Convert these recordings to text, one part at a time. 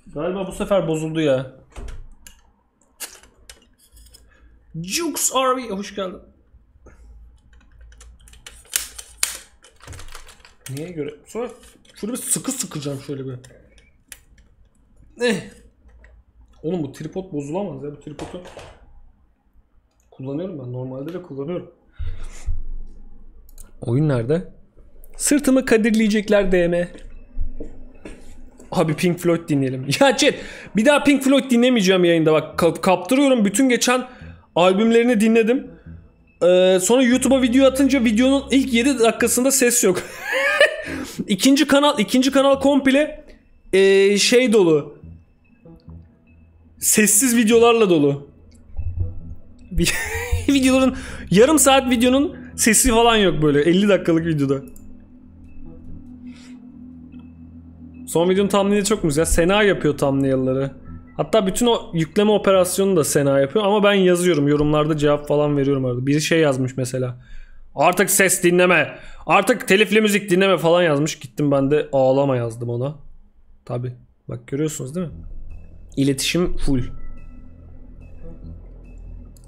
Galiba bu sefer bozuldu ya. Jukes RV hoş geldin. Niye göre? Sonra şöyle bir sıkı sıkacağım şöyle bir. Oğlum bu tripod bozulamaz ya. Bu tripodu kullanıyorum ben. Normalde de kullanıyorum. Oyun nerede? Sırtımı kadirleyecekler DM. Abi Pink Floyd dinleyelim. Ya chat, bir daha Pink Floyd dinlemeyeceğim yayında bak. Kaptırıyorum. Bütün geçen albümlerini dinledim. Sonra YouTube'a video atınca videonun ilk 7 dakikasında ses yok. İkinci kanal komple şey dolu. Sessiz videolarla dolu. Videoların yarım saat videonun sesi falan yok böyle 50 dakikalık videoda. Son videonun thumbnail'i çok güzel. Sena yapıyor thumbnail'ları. Hatta bütün o yükleme operasyonunu da Sena yapıyor ama ben yazıyorum. Yorumlarda cevap falan veriyorum arada. Biri şey yazmış mesela. Artık ses dinleme. Artık telifli müzik dinleme falan yazmış. Gittim ben de ağlama yazdım ona. Tabi. Bak görüyorsunuz değil mi? İletişim full.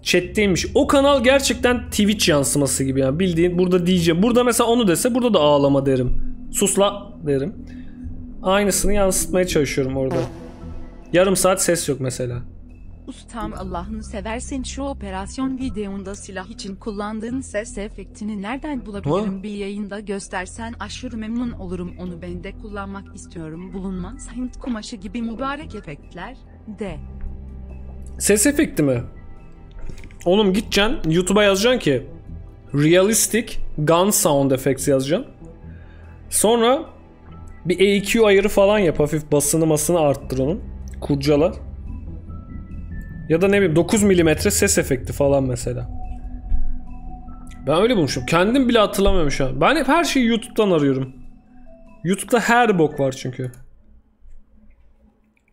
Chat'teymiş. O kanal gerçekten Twitch yansıması gibi yani. Bildiğin burada diyeceğim. Burada mesela onu dese burada da ağlama derim. Susla derim. Aynısını yansıtmaya çalışıyorum orada. Yarım saat ses yok mesela. Ustam Allah'ını seversen şu operasyon videonda silah için kullandığın ses efektini nereden bulabilirim? Bir yayında göstersen aşırı memnun olurum. Onu ben de kullanmak istiyorum. Bulunmaz Hint kumaşı gibi mübarek efektler de. Ses efekti mi? Oğlum gideceksin YouTube'a yazacaksın ki Realistic Gun Sound Effects yazacaksın. Sonra bir EQ ayarı falan yap. Hafif basını arttır onun. Kurcala. Ya da ne bileyim 9 mm ses efekti falan mesela. Ben öyle bulmuşum. Kendim bile hatırlamıyorum şu an. Ben hep her şeyi YouTube'dan arıyorum. YouTube'da her bok var çünkü.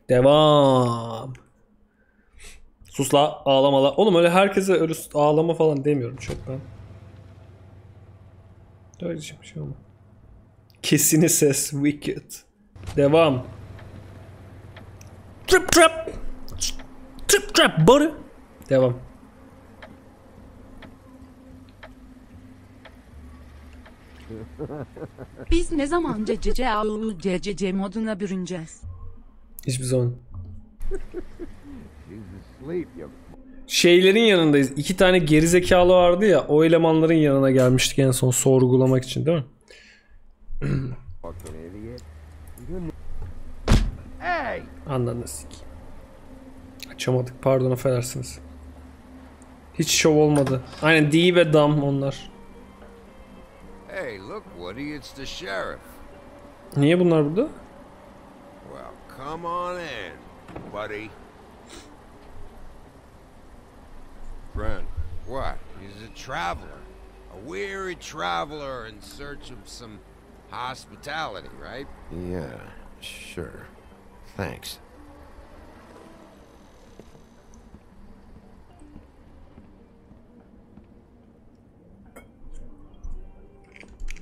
Devam. Sus la, ağlama la. Oğlum öyle herkese öyle ağlama falan demiyorum çok ben. Öyle bir şey olma. Kesini ses. Wicked. Devam. Trip trap. Trip trap barı. Devam. Biz ne zaman CCC moduna bürüneceğiz? Hiçbir zaman. Şeylerin yanındayız. 2 tane gerizekalı vardı ya. O elemanların yanına gelmiştik en son sorgulamak için değil mi? Anladın sik. Açamadık. Pardon affedersiniz. Hiç şov olmadı. Aynen D ve Dam onlar. Hey, look Woody, it's the sheriff. Niye bunlar burada? Well, come on in, buddy. Brent. What? He's a traveler. A weary traveler in search of some hospitality, right? Yeah, sure. Thanks.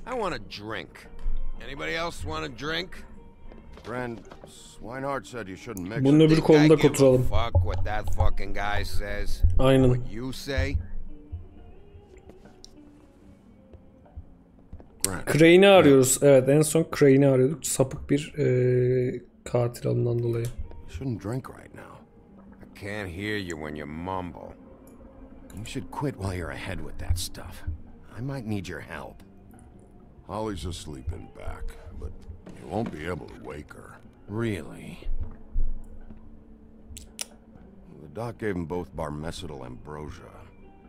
I want a drink. Anybody else want a drink? Brent, Swinehart said you shouldn't mix Bunun it. öbür kolunda oturalım. Fuck what that fucking guy says. Aynen. What you say? Crane'i arıyoruz. Evet en son Crane'i arıyorduk. Sapık bir katil alından dolayı. Shouldn't drink right now. I can't hear you when you mumble. You should quit while you're ahead with that stuff. I might need your help. Holly's asleep in back, but you won't be able to wake her. Really? The doc gave them both Barmecidal ambrosia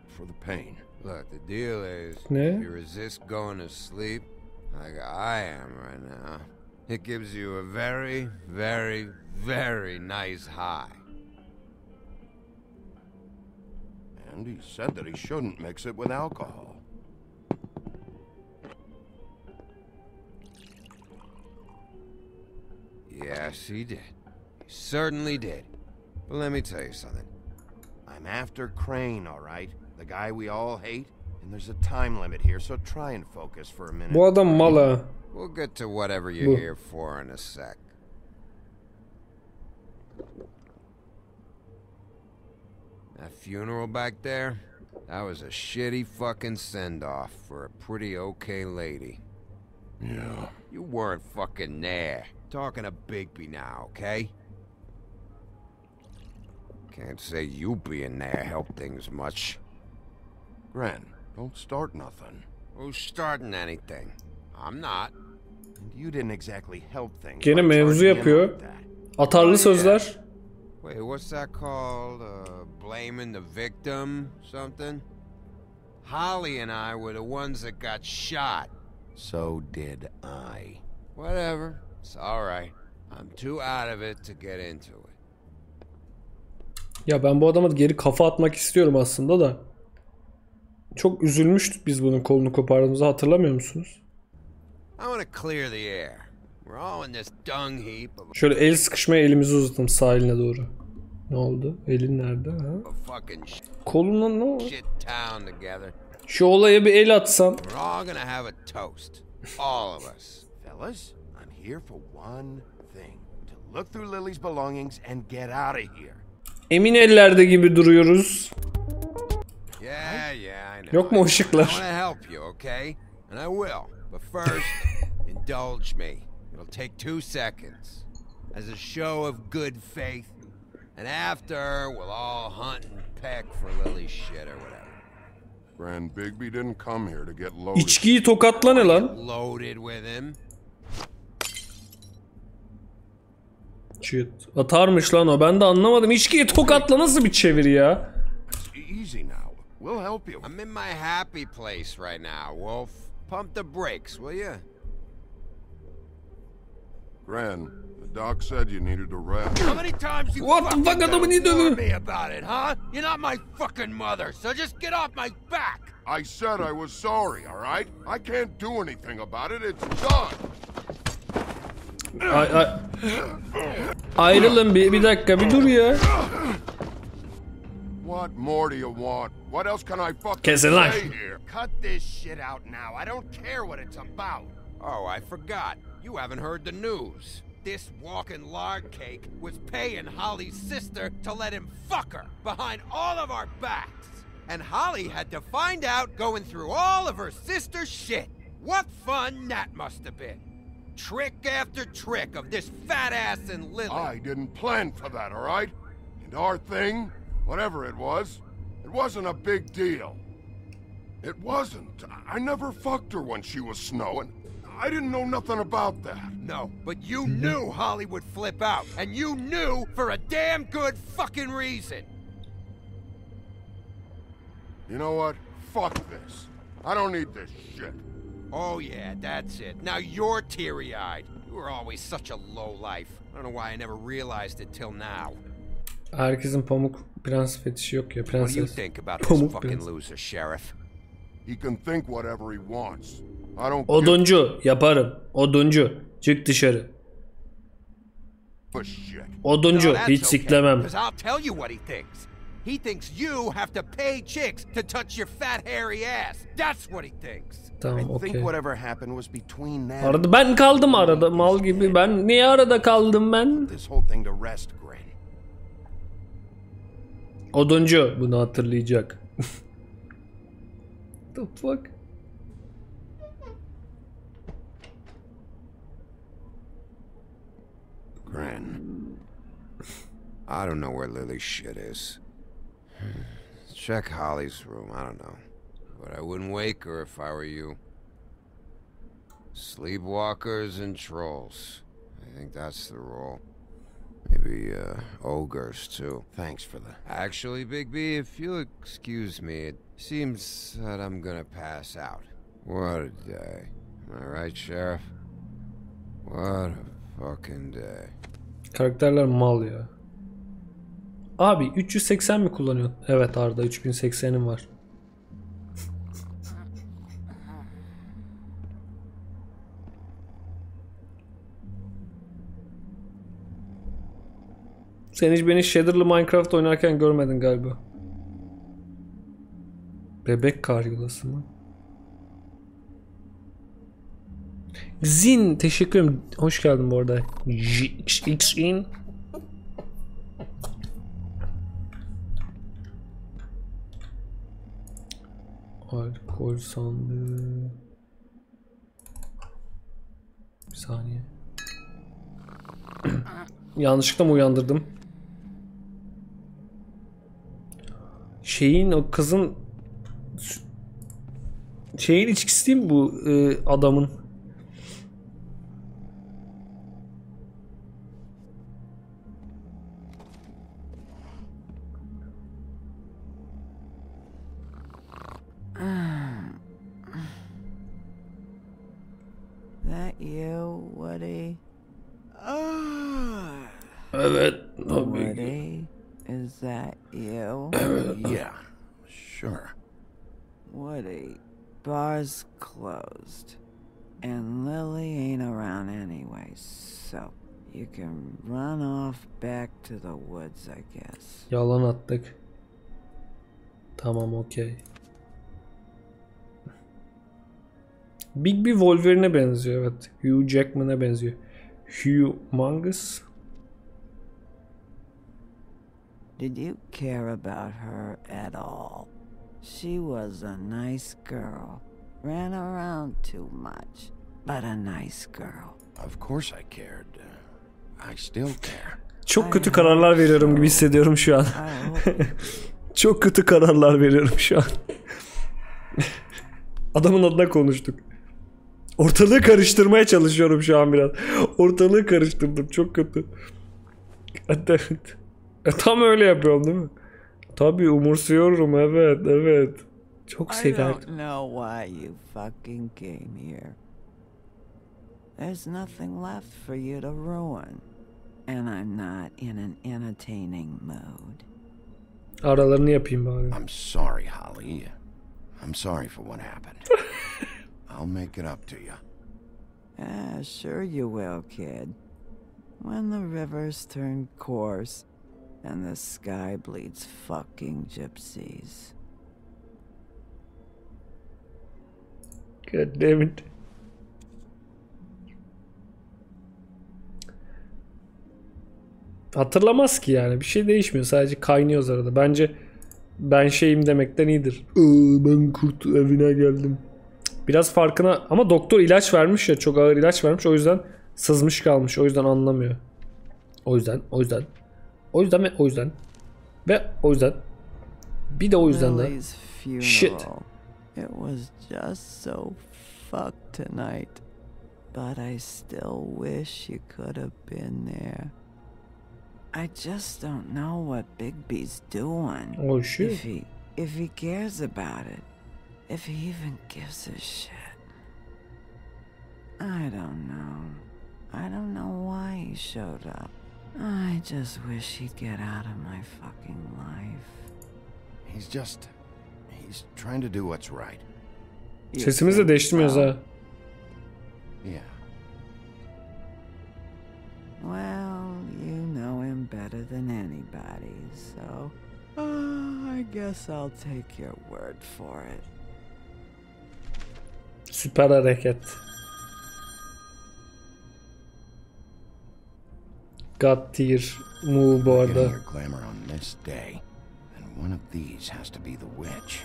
for the pain. Look, the deal is, Ne? if you resist going to sleep, like I am right now, it gives you a very, very, very nice high. And he said that he shouldn't mix it with alcohol. Yes, he did. He certainly did. But let me tell you something. I'm after Crane, all right? The guy we all hate. And there's a time limit here, so try and focus for a minute. Bu adam mala. We'll get to whatever you're here for in a sec. funeral back there? That was a shitty fucking send-off for a pretty okay lady. Yeah. You weren't fucking there. Talking to Bigby now, okay? Can't say you being there helped things much. Gren, don't start nothing. Who's starting anything? I'm not. And you didn't exactly help things. Gene by mevzu charging him yapıyor. like that. Atarlı sözler. Wait, what's that called? Blaming the victim? Something? Holly and I were the ones that got shot. So did I. Whatever. It's alright. I'm too out of it to get into it. Ya ben bu adama geri kafa atmak istiyorum aslında da. Çok üzülmüştük biz bunun kolunu kopardığımızda, hatırlamıyor musunuz? I want to clear the air. We're all in this dung heap of Şöyle el sıkışmaya elimizi uzattım sahiline doğru. Ne oldu? Elin nerede? Ha? a fucking Kolundan ne oldu? shit town together. Şu olaya bir el atsan. We're all gonna have a toast. All of us. Fellas, I'm here for one thing. To look through Lily's belongings and get out of here. Emin ellerde gibi duruyoruz. Yeah, I know. Yok mu I ışıklar? want to help you, okay? And I will. But first, indulge me. It'll take 2 seconds. As a show of good faith. And after, we'll all hunt and peck for Lily's shit or whatever. Gren, Bigby didn't come here to get loaded. İçkiyi tokatla ne lan? Loaded with him. Çıt. Atarmış lan o. Ben de anlamadım. İçkiyi tokatla nasıl bir çeviri ya? Easy now. We'll help you. I'm in my happy place right now, Wolf. Pump the brakes, will you? Gren, the doc said you needed a rest. How many times you What the fucking fuck gonna adamı niye warn dövüyor? me about it, huh? You're not my fucking mother, so just get off my back. I said I was sorry, all right? I can't do anything about it. It's done. Ayrılın bir dakika bir dur ya. What more do you want? What else can I fucking Kesin lan. say here? Cut this shit out now. I don't care what it's about. Oh, I forgot. You haven't heard the news. This walking lard cake was paying Holly's sister to let him fuck her behind all of our backs. And Holly had to find out going through all of her sister's shit. What fun that must have been. Trick after trick of this fat ass and Lily. I didn't plan for that, all right? And our thing, whatever it wasn't a big deal. It wasn't. I never fucked her when she was snowing. I didn't know nothing about that. No, but you knew Holly would flip out. And you knew for a damn good fucking reason. You know what? Fuck this. I don't need this shit. Oh yeah, that's it. Now you're teary-eyed. You were always such a lowlife. I don't know why I never realized it till now. Herkesin pamuk prens fetişi yok ya, What do you prenses. think about this Pamuk fucking prens. loser, Sheriff? He can think whatever he wants. I don't Oduncu yaparım. Oduncu. Çık dışarı. give a shit. Oduncu. that's Hiç siklemem. Because I'll tell you what he thinks. He thinks you have to pay chicks to touch your fat hairy ass. That's what he thinks. Tamam I think okey. whatever happened was between them. Arada ben kaldım arada mal gibi. Ben niye arada kaldım ben? This whole thing to rest, Gren. Oduncu bunu hatırlayacak. The fuck? Gren. I don't know where Lily's shit is. Check Holly's room, I don't know. But I wouldn't wake her if I were you. Sleepwalkers and trolls. I think that's the rule. Maybe, ogres, too. Thanks for the... Actually, Big B, if you'll excuse me, it seems that I'm gonna pass out. What a day. Am I right, Sheriff? What a fucking day. Karakterler mal ya. Abi 380 mi kullanıyorsun? Evet Arda 3080'im var. Sen hiç beni Shader'lı Minecraft oynarken görmedin galiba. Bebek karyolası mı? Zin teşekkür ederim. Hoş geldin bu arada. XX'in. Alkol sandığı. Bir saniye. Yanlışlıkla mı uyandırdım? O kızın içkisi değil mi bu adamın? That you, Woody? Evet. Woody, is that you? Yeah, sure. Woody, bar's closed. And Lily ain't around anyway, so you can run off back to the woods, I guess. Yalan attık. Tamam, okey. Big bir Wolverine'e benziyor, evet. Hugh Jackman'a benziyor. Humongous. Did you care about her at all? She was a nice girl. Ran around too much, but a nice girl. Of course I cared. I still care. Çok kötü kararlar veriyorum gibi hissediyorum şu an. Çok kötü kararlar veriyorum şu an. Adamın adına konuştuk. Ortalığı karıştırmaya çalışıyorum şu an biraz. Ortalığı karıştırdım. Çok kötü. Evet. Tam öyle yapıyorum değil mi? Tabii umursuyorum. Evet. Çok severdim. I don't know why you fucking came here. There's nothing left for you to ruin. And I'm not in an entertaining mood. Aralarını yapayım bari. I'm sorry, Holly. I'm sorry for what happened. I'll make it up to you. Sure you will, kid. When the rivers turn coarse and the sky bleeds fucking gypsies. God damn it. Hatırlamaz ki yani. Bir şey değişmiyor. Sadece kaynıyoruz arada. Bence ben şeyim demekten iyidir. Ben kurt evine geldim. Biraz farkına ama doktor ilaç vermiş ya, çok ağır ilaç vermiş, o yüzden sızmış kalmış, o yüzden anlamıyor. O yüzden bir de o yüzden de shit. It was just so fucked tonight, but I still wish you could have been there. I just don't know what Bigby's doing. Oh shit. If he cares about it. If he even gives a shit. I don't know. I don't know why he showed up. I just wish he'd get out of my fucking life. He's trying to do what's right. Sesimizi de değiştirmiyoruz ha. Yeah. Well, you know him better than anybody, so I guess I'll take your word for it. Süper hareket. God tier move bu arada. Your glamour on this day, and one of these has to be the witch.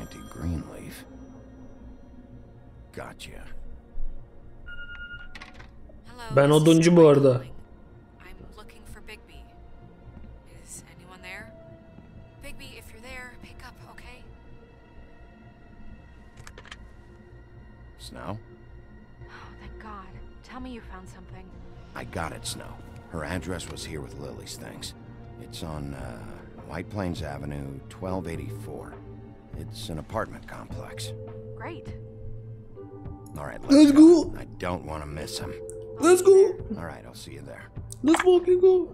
Auntie Greenleaf. Gotcha. Ben oduncu bu arada. I'm looking for Bigby. Is anyone there? Bigby, if you're there, pick up, okay? Snow? Oh, thank God. Tell me you found something. I got it, Snow. Her address was here with Lily's things. It's on White Plains Avenue, 1284. It's an apartment complex. Great. All right, Let's go. I don't want to miss him. Let's go. All right, I'll see you there. Let's fucking go.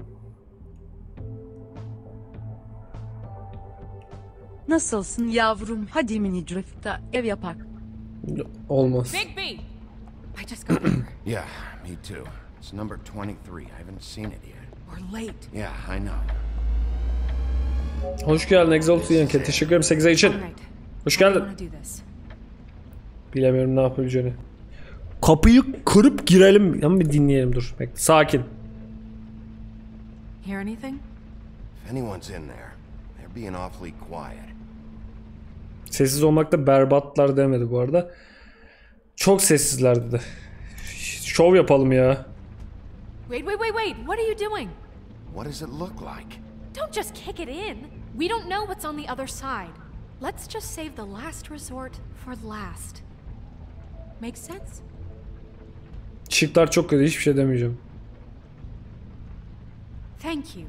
Nasılsın yavrum? Hadi mini drift'ta ev yapak. Olmaz. Bigby! I just got here. Yeah, me too. It's number 23. I haven't seen it yet. We're late. Yeah, I know. Hoş geldin Exalted Yankee. Teşekkür ederim 8 ay için. Alright. Hoş How do geldin. you wanna do this? Bilemiyorum ne yapabileceğini. Kapıyı kırıp girelim. Ama bir dinleyelim, dur. Bekle. Sakin. Hear anything? If anyone's in there, they're being awfully quiet. Sessiz olmakta berbatlar demedi bu arada. Çok sessizler dedi. Şov yapalım ya. Wait. What are you doing? What does it look like? Don't just kick it in. We don't know what's on the other side. Let's just save the last resort for last. Make sense? Işıklar çok kötü, hiçbir şey demeyeceğim. Thank you.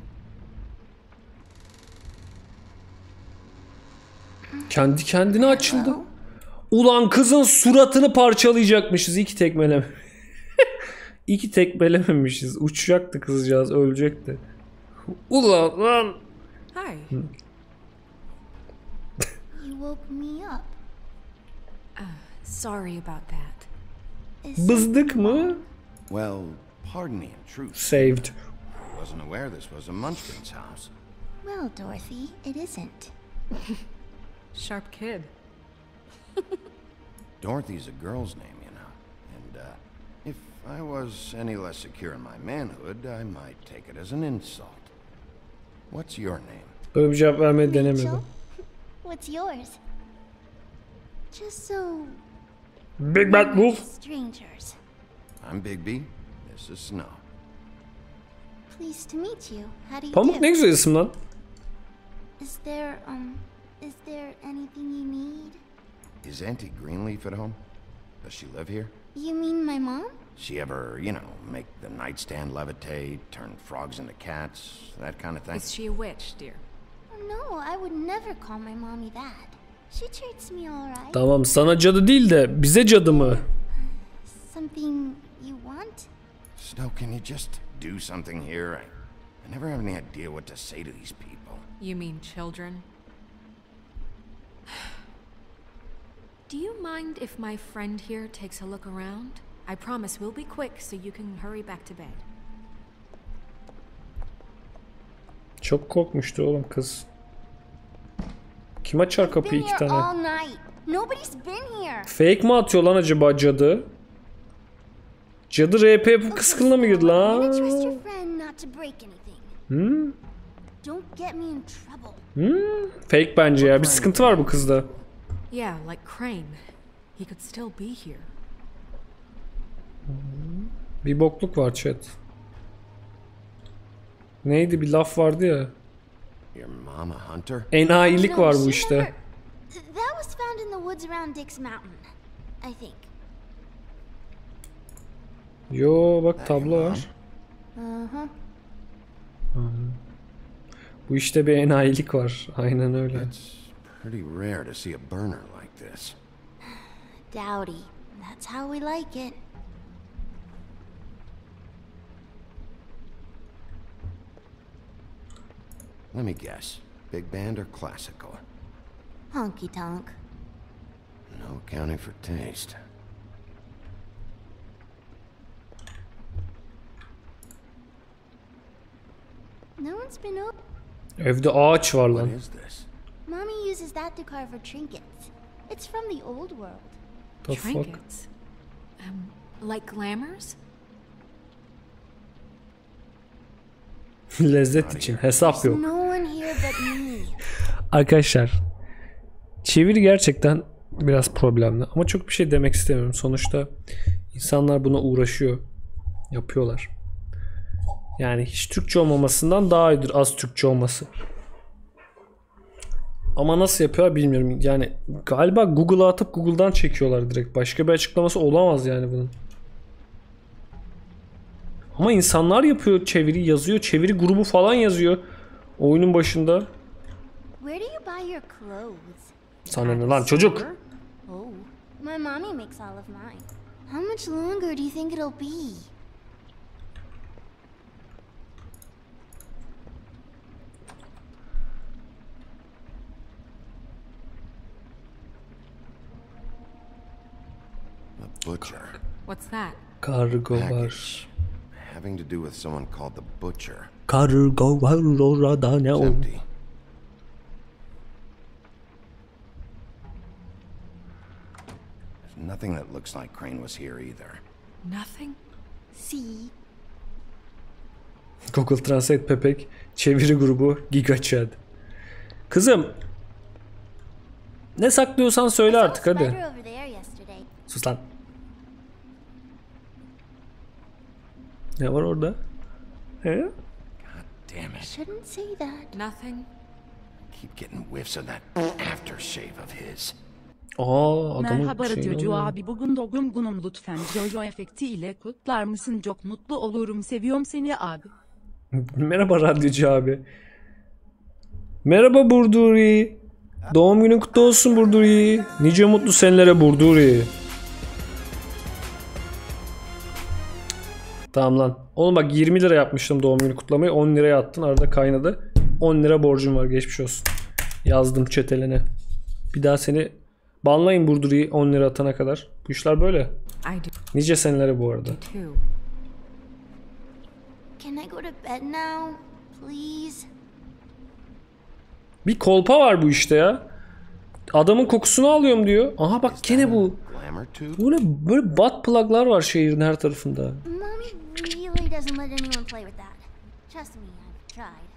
Kendi kendine açıldı. Ulan kızın suratını parçalayacakmışız. İki tekmeleme. İki tekmelememişiz. Uçacaktı kızcağız, ölecekti. Ulan lan. Hi. You woke me up. Sorry about that. Bızdık mı? Well, pardon the intrusion. Saved. I wasn't aware this was a Munchkin's house. Well, Dorothy, it isn't. Sharp kid. Dorothy's a girl's name, you know. And, if I was any less secure in my manhood, I might take it as an insult. What's your name? Böyle bir cevap vermeyi Rachel? denemedim. What's yours? Just so Big Bad Wolf. strangers. I'm Bigby. This is Snow. Pleased to meet you. How do you Pamuk do? ne güzel isim lan. Is there anything you need? Is Auntie Greenleaf at home? Does she live here? You mean my mom? She ever, you know, make the nightstand levitate, turn frogs into cats, that kind of thing? Is she a witch, dear? Oh, no, I would never call my mommy that. She treats me all right. Tamam, sana cadı değil de bize cadı mı? Something you want? Snow, can you just do something here? I never have any idea what to say to these people. You mean children? Do you mind if my friend here takes a look around? I promise we'll be quick so you can hurry back to bed. Çok korkmuştu oğlum kız. Kim açar kapıyı iki Been here all tane? night. Nobody's been here. Fake mi atıyor lan acaba cadı? Cadı RP yapıp kıskılına mı girdi I'm gonna lan? trust your friend not to break anything. Don't get me in trouble. Fake bence ya. Bir sıkıntı var bu kızda. Yeah, like Crane. He could still be here. Bir bokluk var chat. Neydi, bir laf vardı ya. Your mom a hunter? Enayilik No, var bu she işte. never- That was found in the woods around Dick's Mountain, I think. Yo bak tablo var. Uh-huh. Bu işte bir enayilik var. Aynen öyle. It's pretty rare to see a burner like this. Dowdy. That's how we like it. Let me guess. Big band or classical? Honky tonk. No accounting for taste. No one's been over. Evde ağaç var What lan. is this? Mommy uses that to carve her trinkets. It's from the old world. The fuck? Trinkets? Like glamours? Lezzet için hesap yok. No one here but me. Arkadaşlar, çeviri gerçekten biraz problemli ama çok bir şey demek istemiyorum. Sonuçta insanlar buna uğraşıyor, yapıyorlar. Yani hiç Türkçe olmamasından daha iyidir az Türkçe olması. Ama nasıl yapıyor bilmiyorum. Yani galiba Google'a atıp Google'dan çekiyorlar direkt. Başka bir açıklaması olamaz yani bunun. Ama insanlar yapıyor, çeviri yazıyor, çeviri grubu falan yazıyor oyunun başında. Where do you buy your clothes? Sana ne lan çocuk? Oh, my mommy makes all of mine. How much longer do you think it'll be? A butcher. What's that? Kargo var. Package. Having to do with someone called the Butcher. Kargo var orada ne It's o? empty. There's nothing that looks like Crane was here either. Nothing? See? Google Translate Pepek çeviri grubu Giga Chad. Kızım Ne saklıyorsan söyle artık Spider hadi. over there yesterday. Sus lan. Ne var orada? He? God damn it. Shouldn't say that. Nothing. Keep getting whiffs of that aftershave of his. Aa, adamın Merhaba şeyini Radyocu alıyor. abi, bugün doğum günüm, lütfen Jojo efekti ile kutlar mısın? Çok mutlu olurum, seviyorum seni abi. Merhaba Radyocu abi. Merhaba Burduri. Doğum günün kutlu olsun Burduri. Nice mutlu senelere Burduri. Tamam lan. Oğlum bak 20 lira yapmıştım doğum günü kutlamayı. 10 liraya attın, arada kaynadı. 10 lira borcum var, geçmiş olsun. Yazdım çetelene. Bir daha seni banlayın Burduri'yi 10 lira atana kadar. Bu işler böyle. Nice senelere bu arada. Can I go to bed now? Please? Bir kolpa var bu işte ya. Adamın kokusunu alıyorum diyor. Aha bak gene bu. Glamour tube? Bu ne, böyle butt plug'lar var şehrin her tarafında. Mommy really doesn't let anyone play with that. Trust me, I've tried.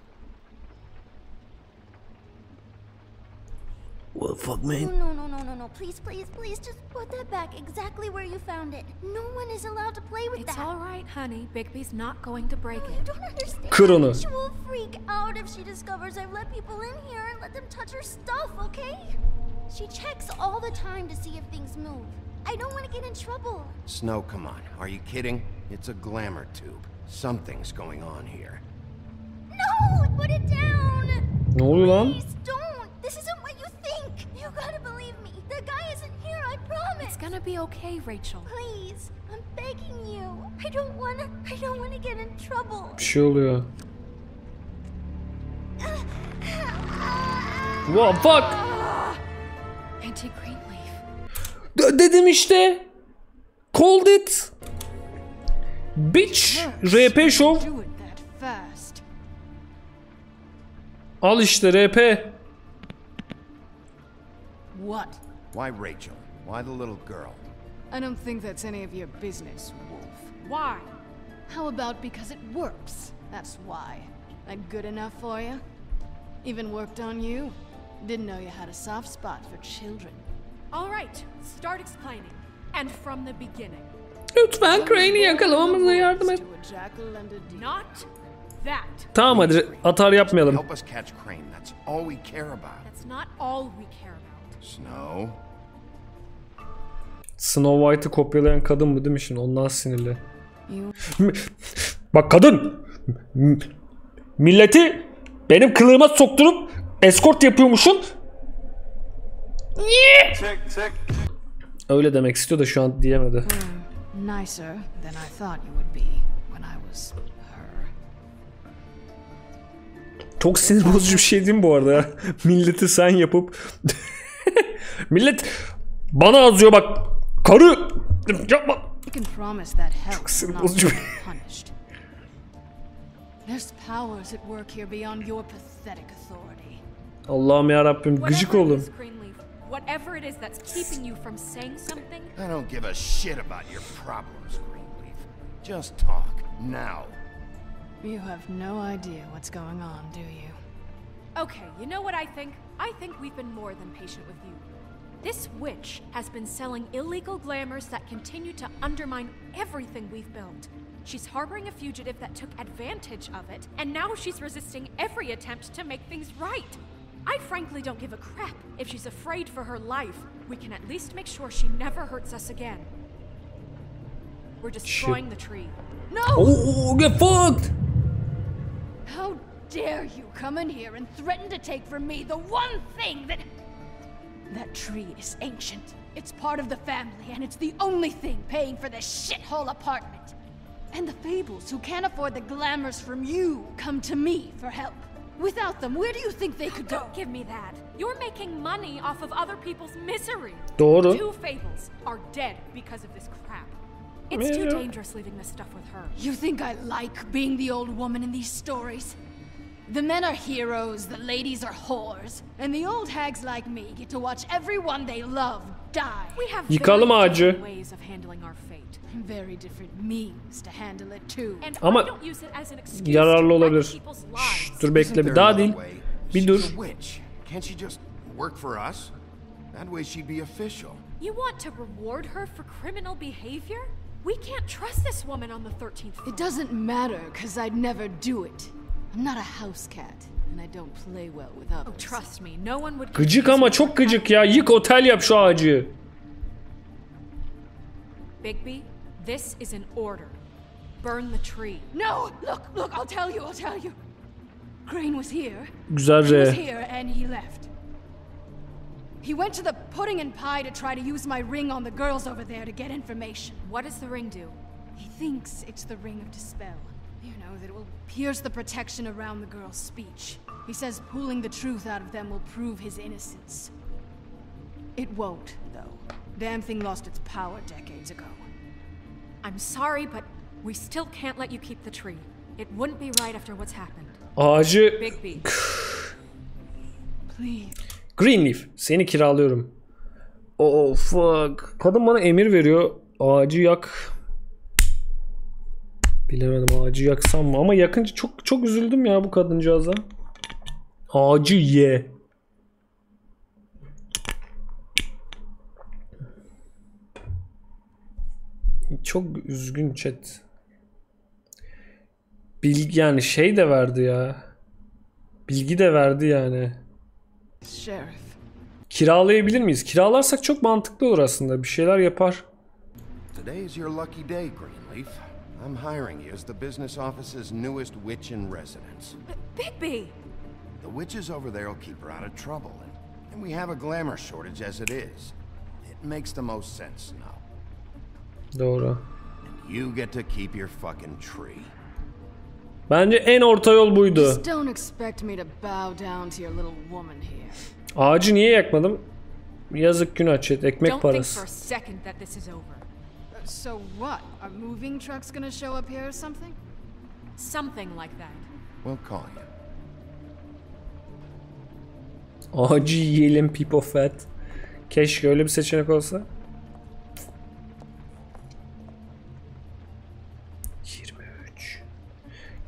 What the fuck man? No. Please, just put that back exactly where you found it. No one is allowed to play with It's that. all right, honey. Bigby's not going to break You it. don't understand. Kır onu. She will freak out if she discovers I've let people in here and let them touch her stuff, okay? She checks all the time to see if things move. I don't want to get in trouble. Snow, come on. Are you kidding? It's a glamour tube. Something's going on here. No, put it down. Ne oluyor lan? Please don't. This isn't what you think. You gotta believe me. The guy isn't here, I promise. It's gonna be okay, Rachel. Please, I'm begging you. I don't wanna get in trouble. Bir şey oluyor. What the fuck? Auntie Greenleaf. Dedim işte. Called it. Bitch. RP Show. Do it that fast. Al işte RP. What? Why Rachel? Why the little girl? I don't think that's any of your business, Wolf. Why? How about because it works? That's why. That good enough for you? Even worked on you? Didn't know you had a soft spot for children. All right, start explaining. And from the beginning. Lütfen Crane'i yakalamamıza yardım et. To a jackal and a deer. Not that. Tamam hadi atar yapmayalım. Help us catch Crane. That's all we care about. That's not all we care about. Snow? Snow White'ı kopyalayan kadın bu değil mi şimdi? Ondan sinirli. You Bak kadın. Milleti benim kılığıma sokturup eskort yapıyormuşsun. Niye? Öyle demek istiyor da şu an diyemedi. nicer than I thought you would be when I was her. Çok sinir bozucu bir şey değil mi bu arada ya? Milleti sen yapıp millet bana azıyor bak. Karı yapma. You can promise that help will sinir not bozucu. be punished. There's powers at work here beyond your pathetic authority. Allah'ım ya Rabbim gıcık Whatever it oğlum. is, Greenleaf, whatever it is that's keeping you from saying something, I don't give a shit about your problems, Greenleaf. Just talk, now. You have no idea what's going on, do you? okay, you know what I think? I think we've been more than patient with you. This witch has been selling illegal glamours that continue to undermine everything we've built. She's harboring a fugitive that took advantage of it, and now she's resisting every attempt to make things right. I frankly don't give a crap if she's afraid for her life. We can at least make sure she never hurts us again. We're destroying the tree. No! Oh, get fucked. How dare you come in here and threaten to take from me the one thing that... That tree is ancient. It's part of the family, and it's the only thing paying for this shithole apartment. And the Fables, who can't afford the glamours from you, come to me for help. Without them, where do you think they could go? Don't give me that. You're making money off of other people's misery. Doğru. Two Fables are dead because of this crap. It's too dangerous leaving this stuff with her. You think I like being the old woman in these stories? The men are heroes, the ladies are whores, and the old hags like me get to watch everyone they love die. We have Yıkalım very ağacı. different ways of handling our fate. Very different means to handle it too. And Ama I don't use it as an excuse yararlı to olabilir. wreck people's Şşş, lives. dur bekle bir daha değil. Bir She's dur. a witch. Can't she just work for us? That way she'd be official. You want to reward her for criminal behavior? We can't trust this woman on the 13th floor. It doesn't matter, because I'd never do it. I'm not a house cat, and I don't play well with others. Oh, trust me, no one would... Gıcık ama çok gıcık ya. Yık otel yap şu ağacı. Bigby, this is an order. Burn the tree. No! Look, I'll tell you. Crane was here. Güzel He was re. here, and he left. He went to the pudding and pie to try to use my ring on the girls over there to get information. What does the ring do? He thinks it's the ring of dispel. You know, that it will pierce the protection around the girl's speech. He says pulling the truth out of them will prove his innocence. It won't, though. Damn thing lost its power decades ago. I'm sorry, but we still can't let you keep the tree. It wouldn't be right after what's happened. Ağacı... Bigby. Please. Greenleaf. Seni kiralıyorum. Oh fuck. Kadın bana emir veriyor. Ağacı yak. Bilemedim ağacı yaksam mı? Ama yakınca çok üzüldüm ya bu kadıncağıza. Ağacı ye. Çok üzgün chat. Bilgi yani şey de verdi ya. Bilgi de verdi yani. Sheriff. Kiralayabilir miyiz? Kiralarsak çok mantıklı olur aslında. Bir şeyler yapar. Today is your lucky day, Greenleaf. I'm hiring you as the business office's newest witch in residence. Bigby! The witches over there will keep her out of trouble, and we have a glamour shortage as it is. It makes the most sense now. Doğru. And you get to keep your fucking tree. Bence en orta yol buydu. Just don't expect me to bow down to your little woman here. Ağacı niye yakmadım? Yazık günah chat. Ekmek Don't think parası. for a second that this is over. So what? Are moving trucks gonna show up here or something? Something like that. We'll call you. Ağacı yiyelim people fat. Keşke öyle bir seçenek olsa. 23.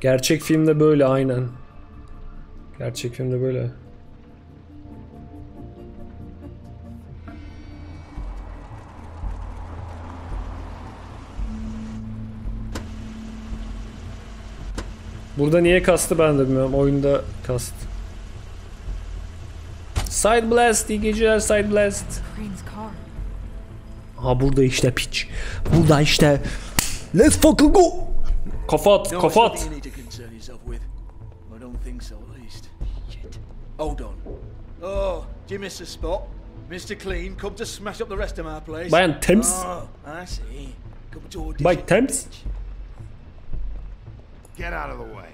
Gerçek filmde böyle aynen. Gerçek filmde böyle. Burada niye kastı ben de bilmiyorum. Oyunda kast. Side blast, iyi geceler side blast. Crane's car. Ha burada işte piç. Burada işte. Let's fucking go. Kafa at, kafa at. Hold on. Oh, do you miss a spot? Mr. Clean, come to smash up the rest of my place. Bayan Thames. Oh, I see. Come to audition. Bay Thames. Get out of the way.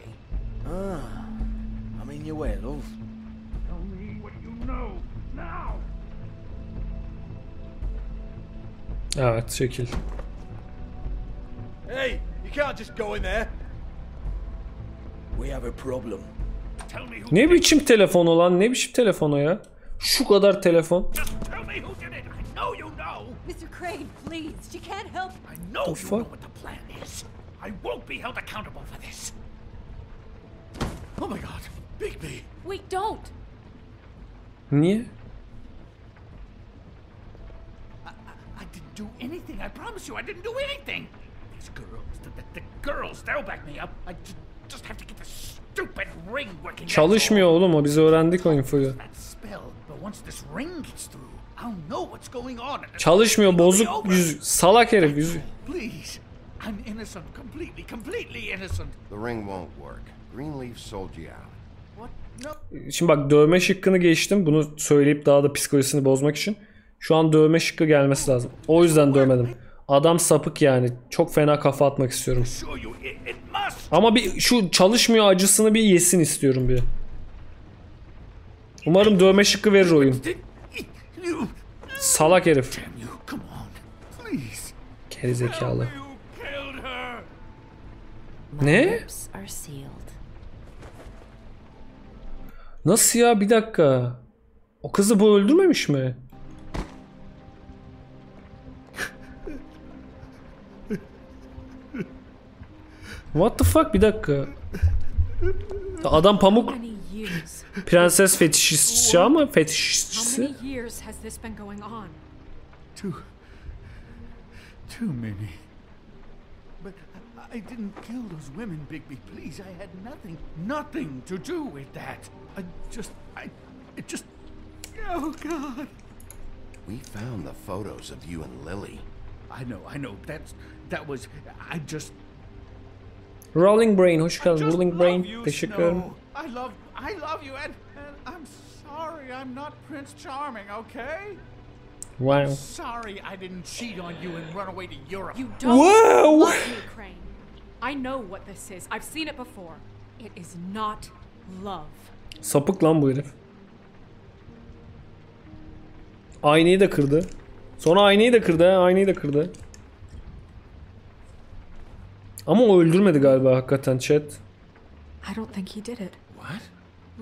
I'm in your way, love. Tell me what you know, now! Evet çekil. Hey, you can't just go in there. We have a problem. Tell me who Ne biçim telefon olan, ne biçim telefon o ya? Şu kadar telefon. Just tell me who did it. I know you know. Mr. Crane, please, she can't help. I know The you fuck? know what the plan is. I won't be held accountable for this. Oh my god, Bigby. Wait, don't. Niye? I didn't do anything. I promise you, I didn't do anything. These girls, the girls, they'll back me up. I just have to get the stupid ring working. Çalışmıyor oğlum o. Biz öğrendik o infoyu. That spell, but once this ring gets through, I'll know what's going on. Çalışmıyor bozuk yüz. Salak herif yüzü. Please, I'm innocent, completely innocent. The ring won't work. Greenleaf sold you out. What? No. Şimdi bak dövme şıkkını geçtim. Bunu söyleyip daha da psikolojisini bozmak için. Şu an dövme şıkkı gelmesi lazım. O yüzden dövmedim. Adam sapık yani. Çok fena kafa atmak istiyorum. Ama bir şu çalışmıyor acısını bir yesin istiyorum bir. Umarım dövme şıkkı verir oyun. Salak herif. Gerizekalı. Ne? Nasıl ya? Bir dakika. O kızı bu öldürmemiş mi? What the fuck? Bir dakika. Adam pamuk. Many years. Prenses fetişistçi ama How fetişistçisi. many years has this been going on? Too many. But I didn't kill those women, Bigby. Please, I had nothing to do with that. It just. Oh God. We found the photos of you and Lily. I know. That was. I just. Rolling Brain hoş I geldin. just Rolling love Brain you, teşekkür Snow. ederim. I love you, and I'm sorry I'm not Prince Charming, okay? Wow. Sorry I didn't cheat on you and run away to Europe. You don't Whoa! love me, Crane. I know what this is. I've seen it before. It is not love. Sapık lan bu herif. Aynayı da kırdı. Sonra aynayı da kırdı ha. Aynayı da kırdı. Ama o öldürmedi galiba hakikaten chat. I don't think he did it. What?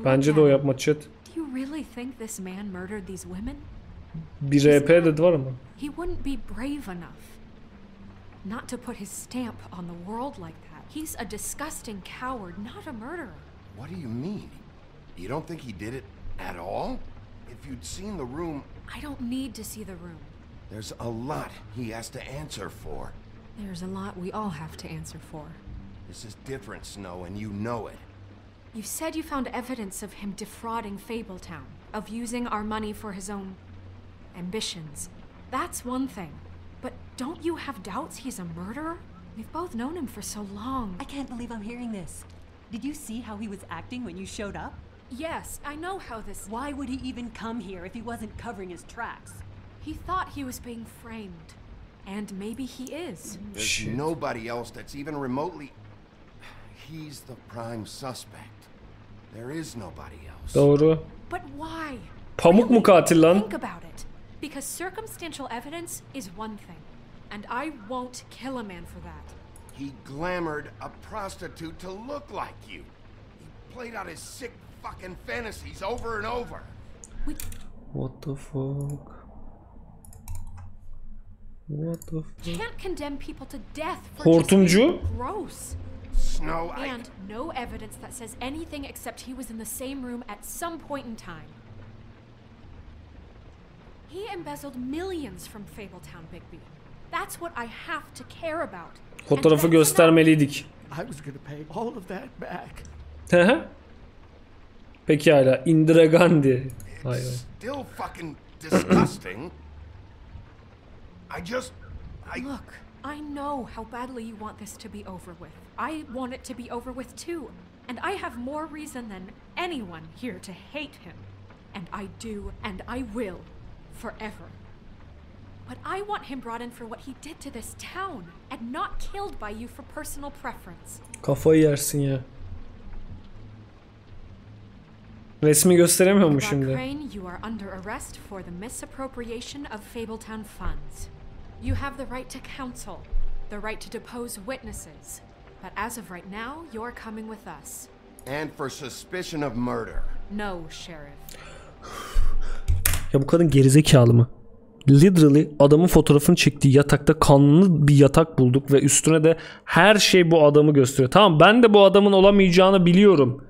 Bence de o yapma chat. Do you really think this man murdered these women? Bir RP dedi var ama. He wouldn't be brave enough not to put his stamp on the world like that. He's a disgusting coward, not a murderer. What do you mean? You don't think he did it at all? If you'd seen the room... I don't need to see the room. There's a lot he has to answer for. There's a lot we all have to answer for. This is different, Snow, and you know it. You said you found evidence of him defrauding Fabletown, of using our money for his own ambitions. That's one thing. But don't you have doubts he's a murderer? We've both known him for so long. I can't believe I'm hearing this. Did you see how he was acting when you showed up? Yes, I know how this... Why would he even come here if he wasn't covering his tracks? He thought he was being framed. And maybe he is. There's nobody else that's even remotely... He's the prime suspect. There is nobody else. Doğru. But why? Pamuk mu katil lan? Think about it. Because circumstantial evidence is one thing. And I won't kill a man for that. He glamored a prostitute to look like you. He played out his sick fucking fantasies over and over. What the fuck? What the fuck? Can't condemn people to death for Hortumcu? just being gross. Snow, And no evidence that says anything except he was in the same room at some point in time. He embezzled millions from Fabletown, Bigby. That's what I have to care about. Fotoğrafı göstermeliydik. I was gonna pay all of that back. Peki hala Indira Gandhi. Hayır. still fucking disgusting. Look, I know how badly you want this to be over with. I want it to be over with too. And I have more reason than anyone here to hate him. And I do, and I will, forever. But I want him brought in for what he did to this town, and not killed by you for personal preference. Kafayı yersin ya. Resmi gösteremiyor mu şimdi? Crane, you are under arrest for the misappropriation of Fabletown funds. You have the right to counsel, the right to depose witnesses. But as of right now, you're coming with us. And for suspicion of murder. No, Sheriff. Ya bu kadın gerizekalı mı? Literally adamın fotoğrafını çektiği yatakta kanlı bir yatak bulduk ve üstüne de her şey bu adamı gösteriyor. Tamam, ben de bu adamın olamayacağını biliyorum.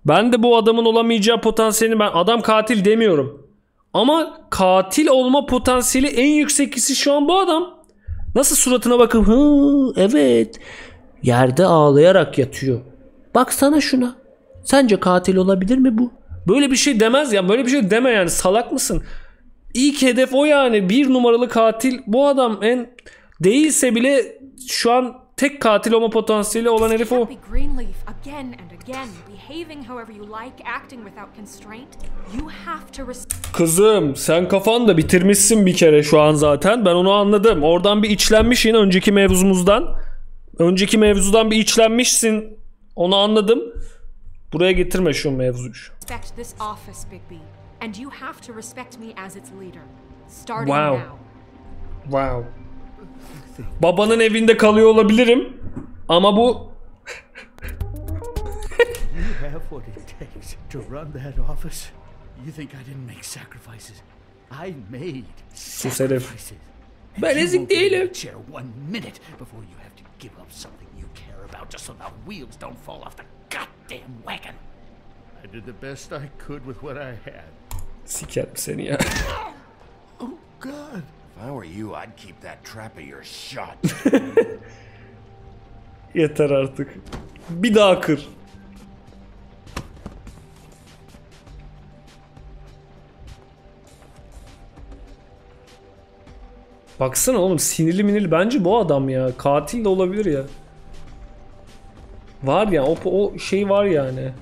Ben de bu adamın olamayacağı potansiyelini, ben adam katil demiyorum. Ama katil olma potansiyeli en yüksek kişi şu an bu adam. Nasıl suratına bakıp evet yerde ağlayarak yatıyor. Baksana şuna. Sence katil olabilir mi bu? Böyle bir şey demez ya. Böyle bir şey deme yani. Salak mısın? İlk hedef o yani. Bir numaralı katil bu adam. En değilse bile şu an tek katil olma potansiyeli olan herif o. Kızım sen kafan da bitirmişsin bir kere şu an zaten. Ben onu anladım. Oradan bir içlenmişsin önceki mevzumuzdan. Önceki mevzudan bir içlenmişsin. Onu anladım. Buraya getirme şu mevzuyu. Wow. Wow. Babanın evinde kalıyor olabilirim ama bu You have what it takes to run that office. You think I didn't make sacrifices? I made sacrifices. Ben ezik değilim. Chair 1 minute before you have to give up something you care about just so the wheels don't fall off the goddamn wagon. I did the best I could with what I had. Sikerim seni ya. Oh, God. If I were you, I'd keep that trap of yours shut. Yeter artık. Bir daha kır. Baksana oğlum, sinirli minirli. Bence bu adam ya. Katil de olabilir ya. Var ya, o şey var yani.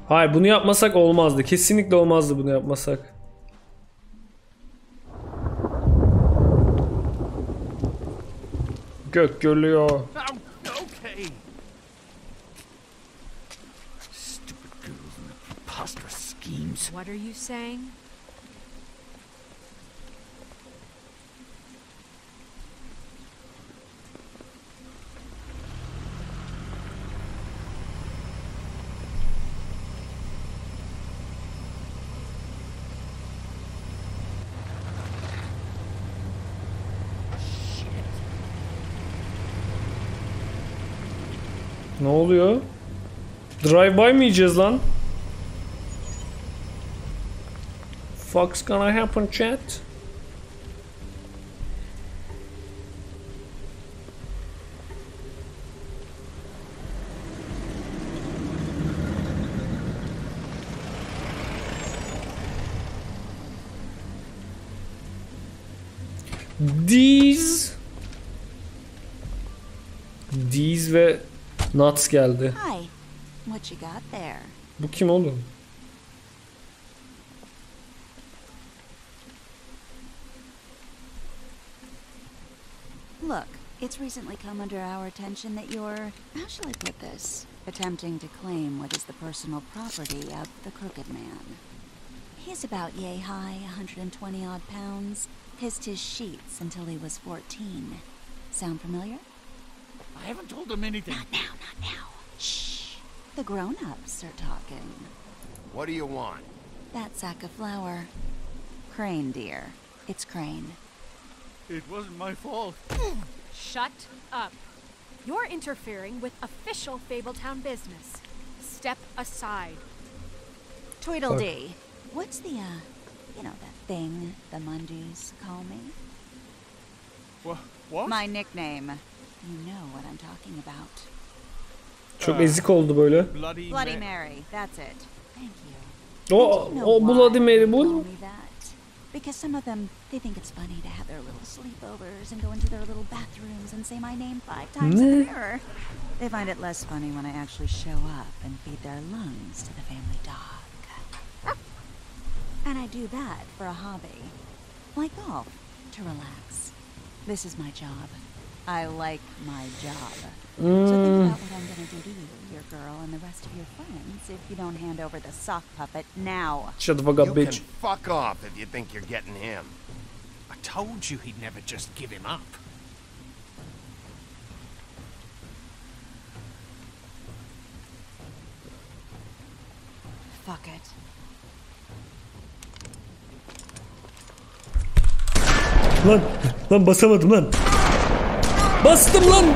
Hayır, bunu yapmasak olmazdı. Kesinlikle olmazdı bunu yapmasak. Gök gürlüyor. Okay. Stupid girls and their preposterous schemes. What are you saying? Ne oluyor? Drive-by mı yiyeceğiz lan? Fuck's gonna happen chat? These ve Nuts geldi. Hi. What you got there? Bu kim oğlum? Look, it's recently come under our attention that you're, how shall I put this, attempting to claim what is the personal property of the Crooked Man. He's about yay high, 120 odd pounds, pissed his sheets until he was 14. Sound familiar? I haven't told them anything. Not now, not now. Shh. The grown-ups are talking. What do you want? That sack of flour. Crane, dear. It's Crane. It wasn't my fault. Shut up. You're interfering with official Fabletown business. Step aside. Tweedledee. What's the, you know, that thing the Mundys call me? What? My nickname. You know what I'm talking about. Çok ezik oldu böyle. Bloody Mary. That's it. Thank you. O Bloody Mary bu. Because some of them, they think it's funny to have their little sleepovers and go into their little bathrooms and say my name 5 times in the mirror. They find it less funny when I actually show up and feed their lungs to the family dog. And I do that for a hobby. Like golf, to relax. This is my job. I like my job. So think about what I'm gonna do to you, your girl, and the rest of your friends if you don't hand over the sock puppet now. Shut the fuck up, You bitch. can fuck off if you think you're getting him. I told you he'd never just give him up. Fuck it. Lan basamadım lan. Bastım lan.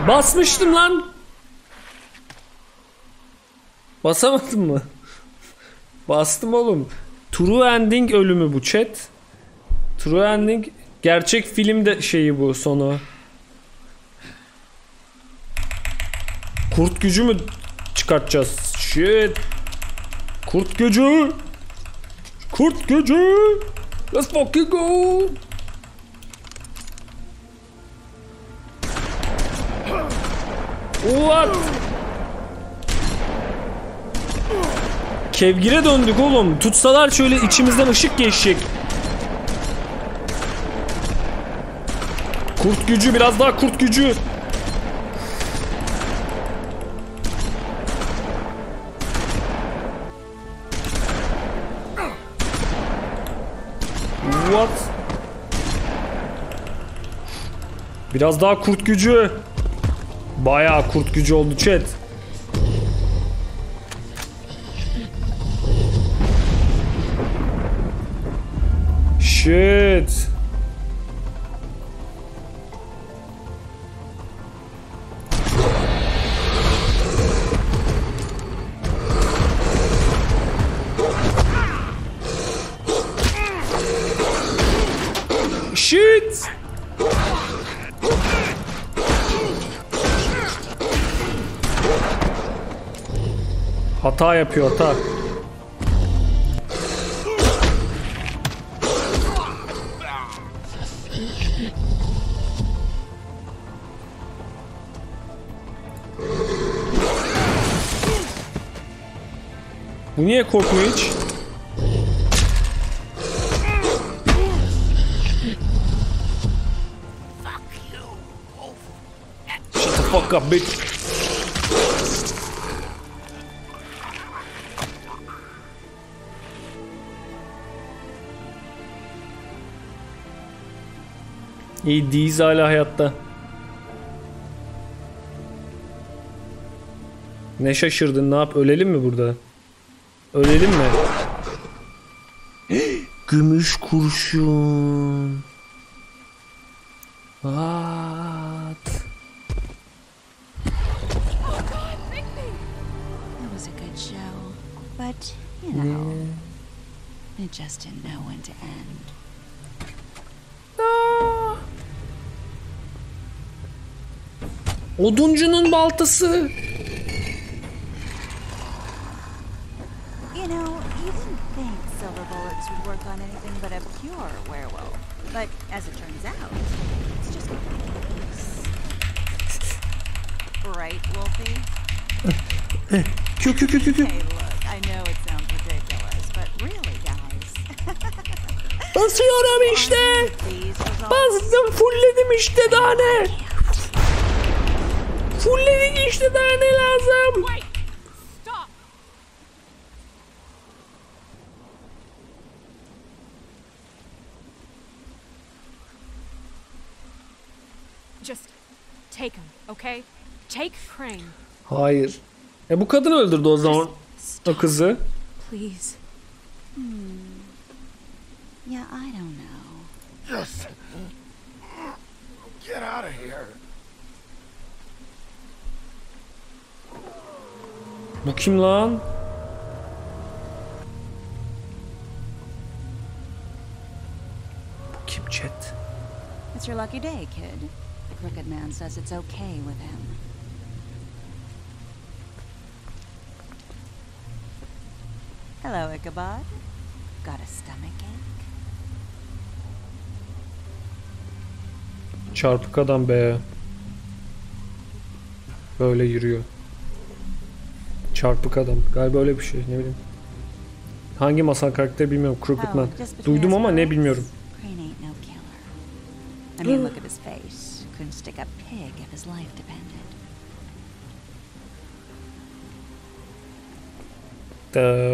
Basmıştım lan. Basamadım mı? Bastım oğlum. True ending ölümü bu chat. True ending gerçek filmde şeyi bu sonu. Kurt gücü mü çıkartacağız? Shit. Kurt gücü. Kurt gücü. Let's fucking go. What? Kevgire döndük oğlum. Tutsalar şöyle içimizden ışık geçecek. Kurt gücü, biraz daha kurt gücü. What? Biraz daha kurt gücü. Bayağı kurt gücü oldu chat. Shit. Hata yapıyor, hata. Bu niye korkmuyor hiç? Shut the fuck up, bitch. İyi, Deez hala hayatta. Ne şaşırdın, ne yap? Ölelim mi burada? Ölelim mi? Gümüş kurşun. What? It was a good show, but you know, it just didn't know when to end. Oduncunun baltası. You know, you wouldn't think silver bullets would work on anything but a pure werewolf. But as it turns out, it's just a case. Right, Wolfie? Hey, look, I know it sounds ridiculous, but really, guys. Basıyorum işte. Bastım, fullledim işte, daha ne? Fullledik işte, daha ne lazım? Stop! Just take him, okay? Take Crane. Hayır. Bu kadın öldürdü o zaman o kızı. Please. Yeah, I don't know. Just get out of here. Bu kim lan? Bu kim chat? It's your lucky day, kid. The Crooked Man says it's okay with him. Hello, Ichabod. Got a stomachache? Çarpık adam be. Böyle yürüyor. Çarpık adam. Galiba öyle bir şey, ne bileyim. Hangi masal karakteri bilmiyorum. Crooked Man. Duydum ama ne bilmiyorum. Crane ain't no killer. I mean, look at his face. Couldn't stick a pig if his life depended.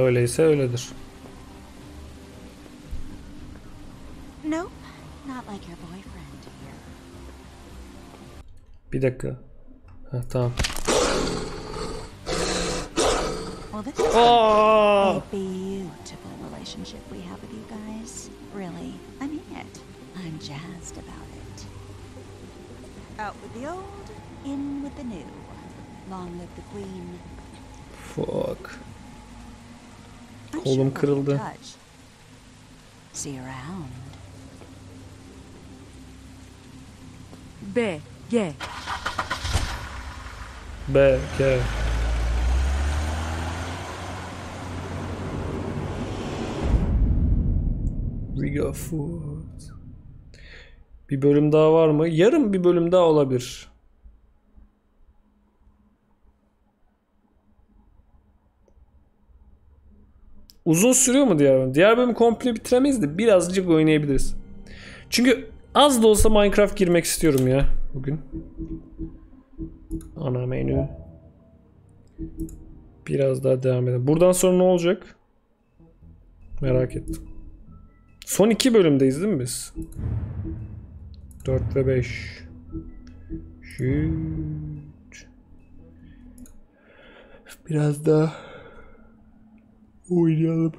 Öyleyse öyledir. Nope, not like your boyfriend here. Bir dakika. Tamam. Well, this is a beautiful relationship we have with you guys. Really, I mean it. I'm jazzed about it. Out with the old, in with the new. Long live the queen. Fuck. Kolum kırıldı. See you around. B, G. B, G. We go forward. Bir bölüm daha var mı? Yarın bir bölüm daha olabilir. Uzun sürüyor mu diğer bölüm? Diğer bölümü komple bitiremeyiz de birazcık oynayabiliriz. Çünkü az da olsa Minecraft girmek istiyorum ya bugün. Ana menü. Biraz daha devam edelim. Buradan sonra ne olacak? Merak ettim. Son 2 bölümdeyiz değil mi biz? 4 ve 5. Biraz daha oynayalım.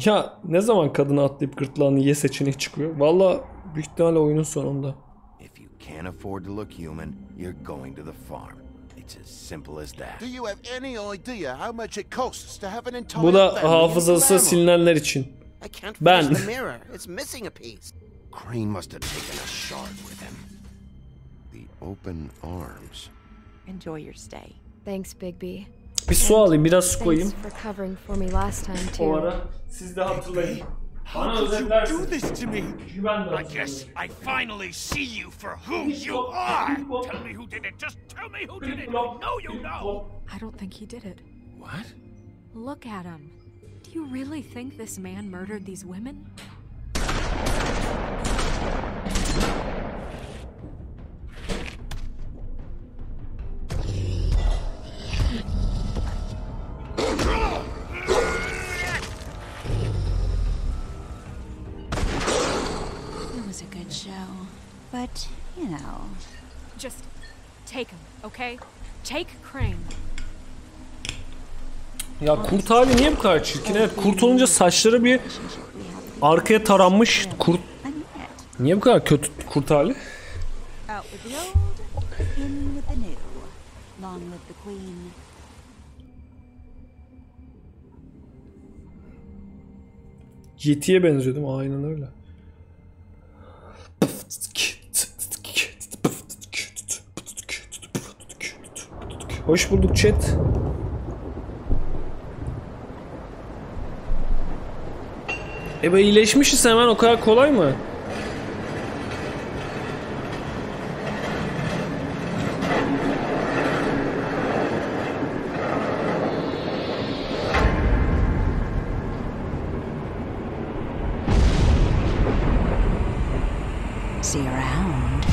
Ya ne zaman kadını atlayıp gırtlağını ye seçeneği çıkıyor? Valla büyük ihtimalle oyunun sonunda. If you can't afford to look human, you're going to the farm. It's as simple as that. Do you have any idea how much it costs to have an entire Bu da family hafızası in glamour? silinenler için. I can't Ben. finish the mirror. It's missing a piece. Crane must have taken a shard with him. The open arms. Enjoy your stay. Thanks, Bigby. Bir su alayım, biraz su koyayım. Thanks for covering for me last time too. O ara siz de hatırlayın. Bana özetlersiniz. Çünkü ben de hatırlıyorum. I finally see you for who you are. Tell me who did it. Just tell me who did it. I know you know. I don't think he did it. What? Look at him. Do you really think this man murdered these women? It was a good show. But, you know. Just take him, okay? Take Crane. Ya kurt hali niye bu kadar çirkin? Evet, kurt olunca saçları bir arkaya taranmış. Kurt niye bu kadar kötü kurt hali? Out with the old, in with the new. Long live the queen. Yeti'ye benziyor değil mi? Aynen öyle. Hoş bulduk chat. Be iyileşmişiz hemen, o kadar kolay mı? See you around.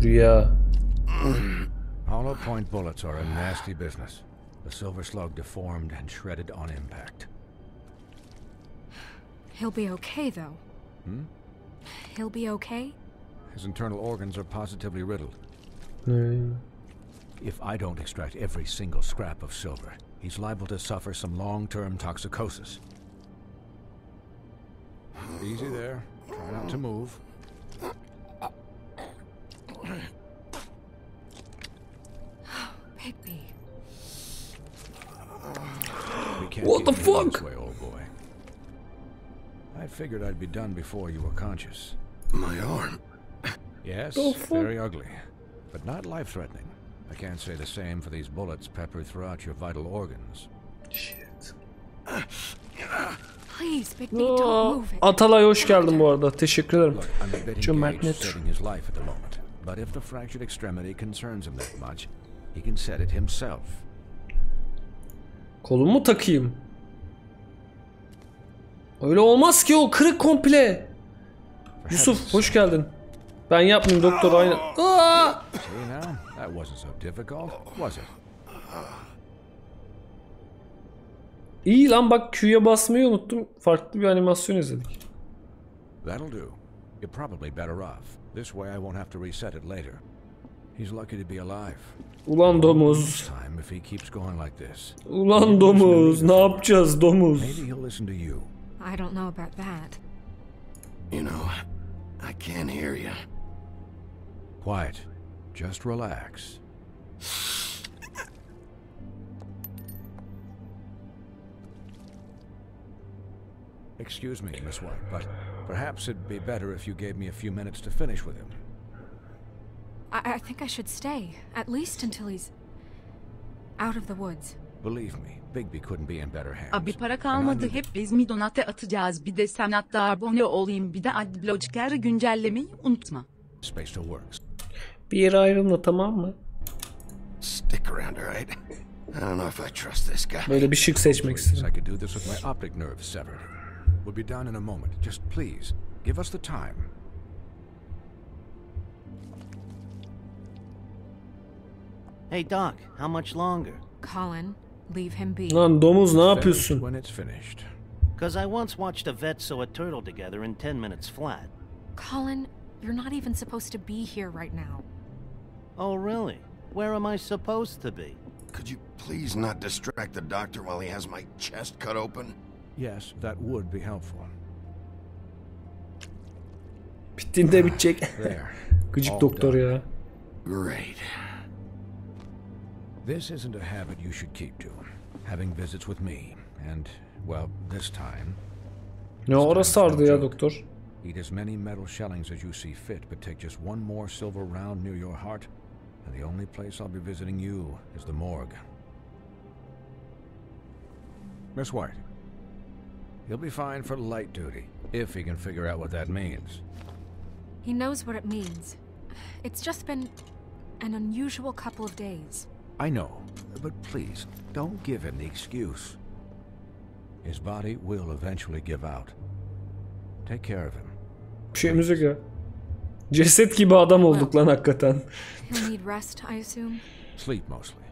Rüya. Hollow point bullets are a nasty business. The silver slug deformed and shredded on impact. He'll be okay, though. Hmm? He'll be okay? His internal organs are positively riddled. If I don't extract every single scrap of silver, he's liable to suffer some long-term toxicosis. Easy there. Try not to move. Bigby. What the fuck? Way, old boy. I figured I'd be done before you were conscious. My arm. Yes, very ugly, but not life-threatening. I can't say the same for these bullets peppered throughout your vital organs. Shit. Please, Bigby, don't move it. Atalay hoş geldin bu arada. Teşekkür ederim. Look, I'm betting Gage's saving his life at the moment. But if the fractured extremity concerns him that much, he can set it himself. Kolumu takayım. Öyle olmaz ki, o kırık komple. Yusuf hoş geldin. Ben yapmayayım doktor, aynen. Aa! See now, that wasn't so difficult, was it? İyi lan, bak Q'ya basmayı unuttum. Farklı bir animasyon izledik. That'll do. You're probably better off. This way I won't have to reset it later. He's lucky to be alive. Ulan domuz. If he keeps going like this. Ulan domuz, ne yapacağız domuz? Maybe he'll listen to you. I don't know about that. You know, I can't hear you. Quiet. Just relax. Excuse me, Miss White, but perhaps it'd be better if you gave me a few minutes to finish with him. I think I should stay, at least until he's out of the woods. Believe me, Bigby couldn't be in better hands. Abi para kalmadı, hep biz mi donate atacağız, bir de sen hatta abone olayım, bir de adblocker güncellemeyi unutma. Space still works. Bir yere ayrılma, tamam mı? Stick around, alright? I don't know if I trust this guy. Böyle bir şık seçmek istedim. I could do this with my optic nerve severed. We'll be done in a moment. Just please, give us the time. Hey Doc, how much longer? Colin, leave him be. Lan domuz, ne yapıyorsun? When it's finished. Because I once watched a vet sew a turtle together in 10 minutes flat. Colin, you're not even supposed to be here right now. Oh really? Where am I supposed to be? Could you please not distract the doctor while he has my chest cut open? Yes, that would be helpful. Bittiğinde bitecek. Gıcık doktor ya. Great. This isn't a habit you should keep to. Having visits with me, and, well, this time... Ne orası sardı ya doktor? Eat as many metal shellings as you see fit, but take just one more silver round near your heart, and the only place I'll be visiting you is the morgue. Miss White, he'll be fine for light duty, if he can figure out what that means. He knows what it means. It's just been an unusual couple of days. I know, but please, don't give him the excuse. His body will eventually give out. Take care of him. Bir şeyimiz yok ya. Ceset gibi adam olduk lan hakikaten. He'll need rest, I assume. Sleep mostly.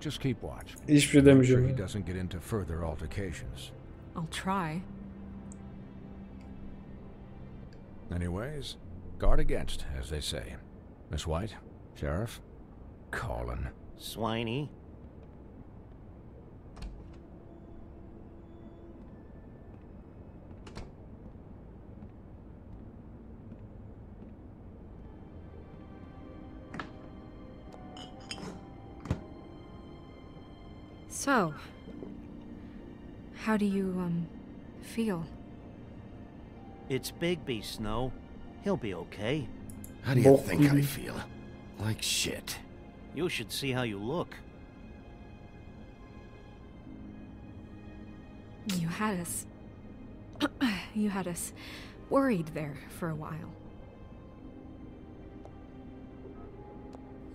Just keep watch. Hiçbir şey Make sure demeyeceğim. he doesn't get into further altercations. I'll try. Anyways, guard against, as they say. Miss White, Sheriff, Colin. Swiney. So, how do you, feel? It's Bigby, Snow. He'll be okay. How do you think I feel? Like shit. You should see how you look. You had us... you had us worried there for a while.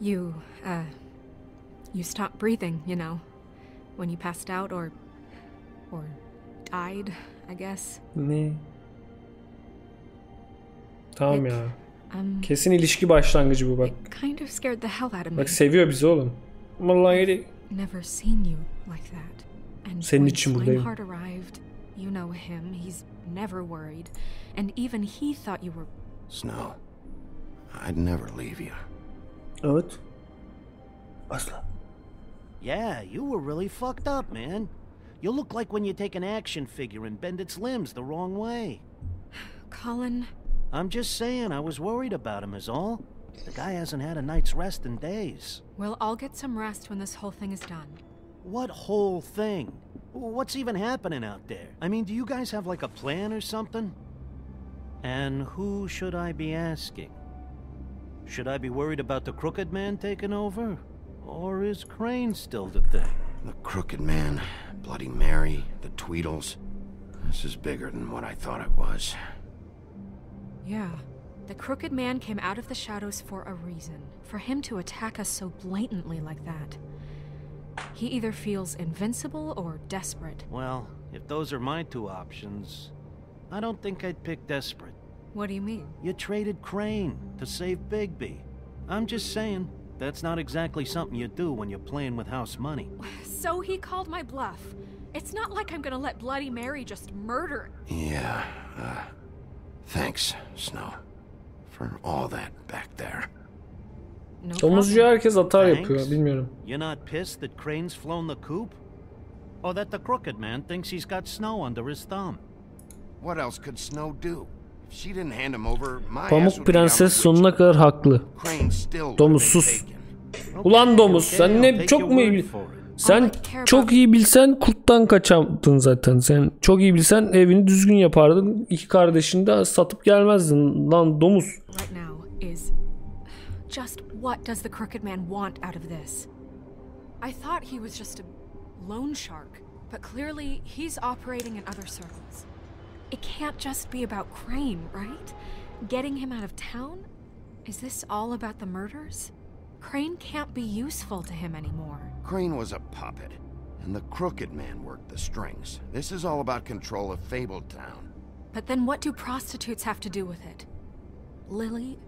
You stopped breathing, you know, when you passed out or died, I guess. Ne? Tamam ya. Kesin ilişki başlangıcı bu bak. Kind of scared the hell out of me. Bak seviyor bizi oğlum. Vallahi Never seen you like that. And senin when için buradayım. Swinehart arrived, you know him, he's never worried. And even he thought you were... Snow, I'd never leave you. Evet. Asla. Yeah, you were really fucked up, man. You look like when you take an action figure and bend its limbs the wrong way. Colin... I'm just saying, I was worried about him is all. The guy hasn't had a night's rest in days. Well, I'll get some rest when this whole thing is done. What whole thing? What's even happening out there? I mean, do you guys have like a plan or something? And who should I be asking? Should I be worried about the Crooked Man taking over? Or is Crane still the thing? The Crooked Man, Bloody Mary, the Tweedles. This is bigger than what I thought it was. Yeah. The Crooked Man came out of the shadows for a reason. For him to attack us so blatantly like that. He either feels invincible or desperate. Well, if those are my two options, I don't think I'd pick desperate. What do you mean? You traded Crane to save Bigby. I'm just saying, that's not exactly something you do when you're playing with house money. So he called my bluff. It's not like I'm gonna let Bloody Mary just murder... Yeah, thanks, Snow. For all that back there. Domuzcu herkes atar yapıyor, bilmiyorum. You're not pissed that Crane's flown the coop? Or that the Crooked Man thinks he's got Snow under his thumb? What else could Snow do? If she didn't hand him over, my ass Pamuk would be down Prenses the sonuna kadar haklı. Crane still Domuz sus. Ulan domuz sen ne çok mu iyi sen çok iyi bilsen kurttan kaçardın zaten. Sen çok iyi bilsen evini düzgün yapardın. İki kardeşini de satıp gelmezdin lan domuz. Right now is just what does the Crooked Man want out of this? I thought he was just a loan shark, but clearly he's operating in other circles. It can't just be about Crane, right? Getting him out of town? Is this all about the murders? Crane can't be useful to him anymore. Crane was a puppet, and the Crooked Man worked the strings. This is all about control of Fabletown. But then what do prostitutes have to do with it? Lily?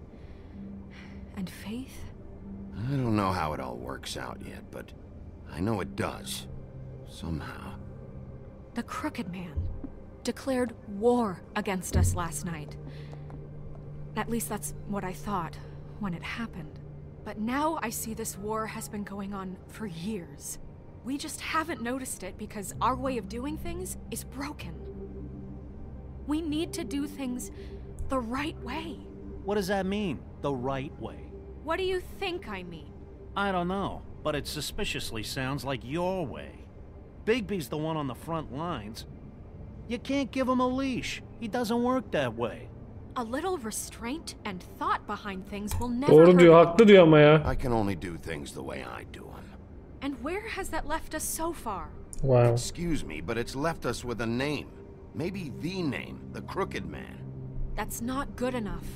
And Faith? I don't know how it all works out yet, but I know it does. Somehow. The Crooked Man declared war against us last night. At least that's what I thought when it happened. But now I see this war has been going on for years. We just haven't noticed it because our way of doing things is broken. We need to do things the right way. What does that mean, the right way? What do you think I mean? I don't know, but it suspiciously sounds like your way. Bigby's the one on the front lines. You can't give him a leash. He doesn't work that way. A little restraint and thought behind things will never Doğru hurt diyor, anyone. haklı diyor ama ya. I can only do things the way I do them. And where has that left us so far? Wow. Excuse me, but it's left us with a name. Maybe the name, the Crooked Man. That's not good enough.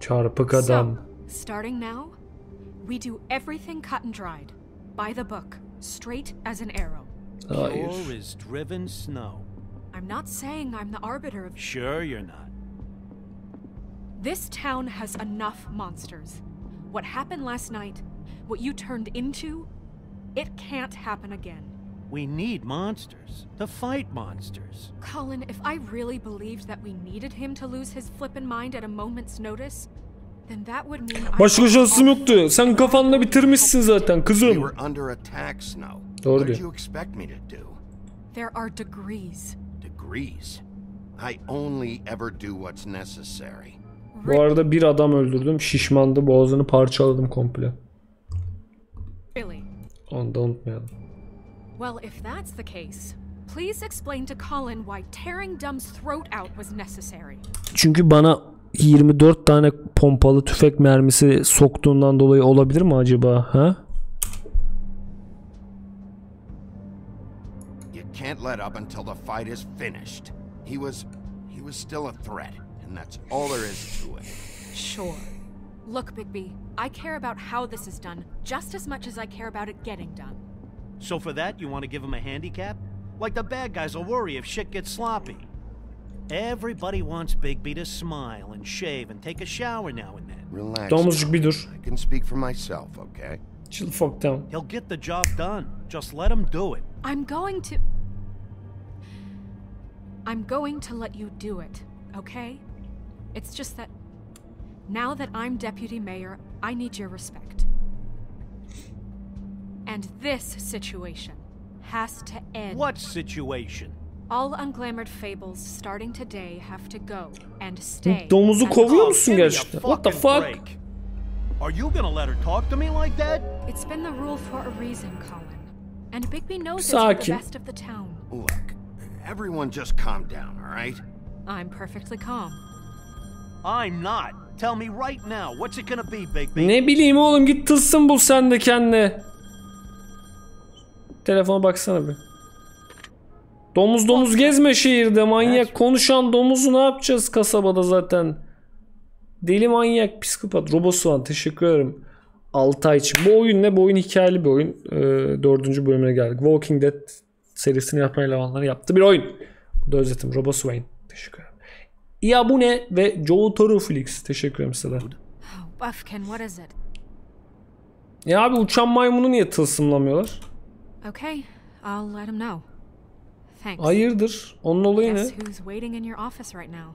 Çarpık adam. So, starting now, we do everything cut and dried. By the book. Straight as an arrow. Hayır. Pure as driven snow. I'm not saying I'm the arbiter of... Sure you're not. This town has enough monsters. What happened last night, what you turned into, it can't happen again. We need monsters. To fight monsters. Colin, if I really believed that we needed him to lose his flippin' mind at a moment's notice, then that would mean... Başka şansım yoktu. Sen kafanla bitirmişsin zaten We kızım. were under attack, Snow. Doğru What did diyor. you expect me to do? There are degrees. Degrees. I only ever do what's necessary. Bu arada bir adam öldürdüm. Şişmandı. Boğazını parçaladım komple. Really? Onu da unutmayalım. Well, if that's the case, please explain to Colin why tearing Dumb's throat out was necessary. Çünkü bana 24 tane pompalı tüfek mermisi soktuğundan dolayı olabilir mi acaba? Ha? You can't let up until the fight is finished. He was still a threat, and that's all there is to it. Sure. Look, Bigby, I care about how this is done just as much as I care about it getting done. So for that, you want to give him a handicap? Like the bad guys will worry if shit gets sloppy. Everybody wants Bigby to smile and shave and take a shower now and then. Relax. Domuzcuk bir dur. I can speak for myself, okay? Chill the fuck down. He'll get the job done. Just let him do it. I'm going to let you do it, okay? It's just that now that I'm deputy mayor, I need your respect. And this situation has to end. What situation? All unglamored fables starting today have to go and stay. Domuzu kovuyor musun Give me a gerçekten? What the fucking fuck? break. Are you gonna let her talk to me like that? It's been the rule for a reason, Colin. And Bigby knows it's for the Sakin. best of the town. Look, everyone just calm down, all right? I'm perfectly calm. I'm not. Tell me right now, what's it gonna be, Bigby? Ne bileyim oğlum, git tılsım bul sen de kendine. Telefona baksana bir. Domuz gezme şehirde, manyak. Konuşan domuzu ne yapacağız kasabada zaten. Deli manyak, psikopat. Robosuan teşekkür ederim. 6 ay için. Bu oyun ne? Bu oyun hikayeli bir oyun. 4. bölümüne geldik. Walking Dead serisini yapan elemanları yaptı bir oyun. Bu da özetim. Robosuan teşekkür ederim. Ya bu ne? Ve Joe Toruflix teşekkür ederim size. Buffkin, what is it? Ya abi uçan maymunu niye tılsımlamıyorlar? Okay, I'll let him know. Thanks. Hayırdır? Onun olayı ne? Guess who's waiting in your office right now?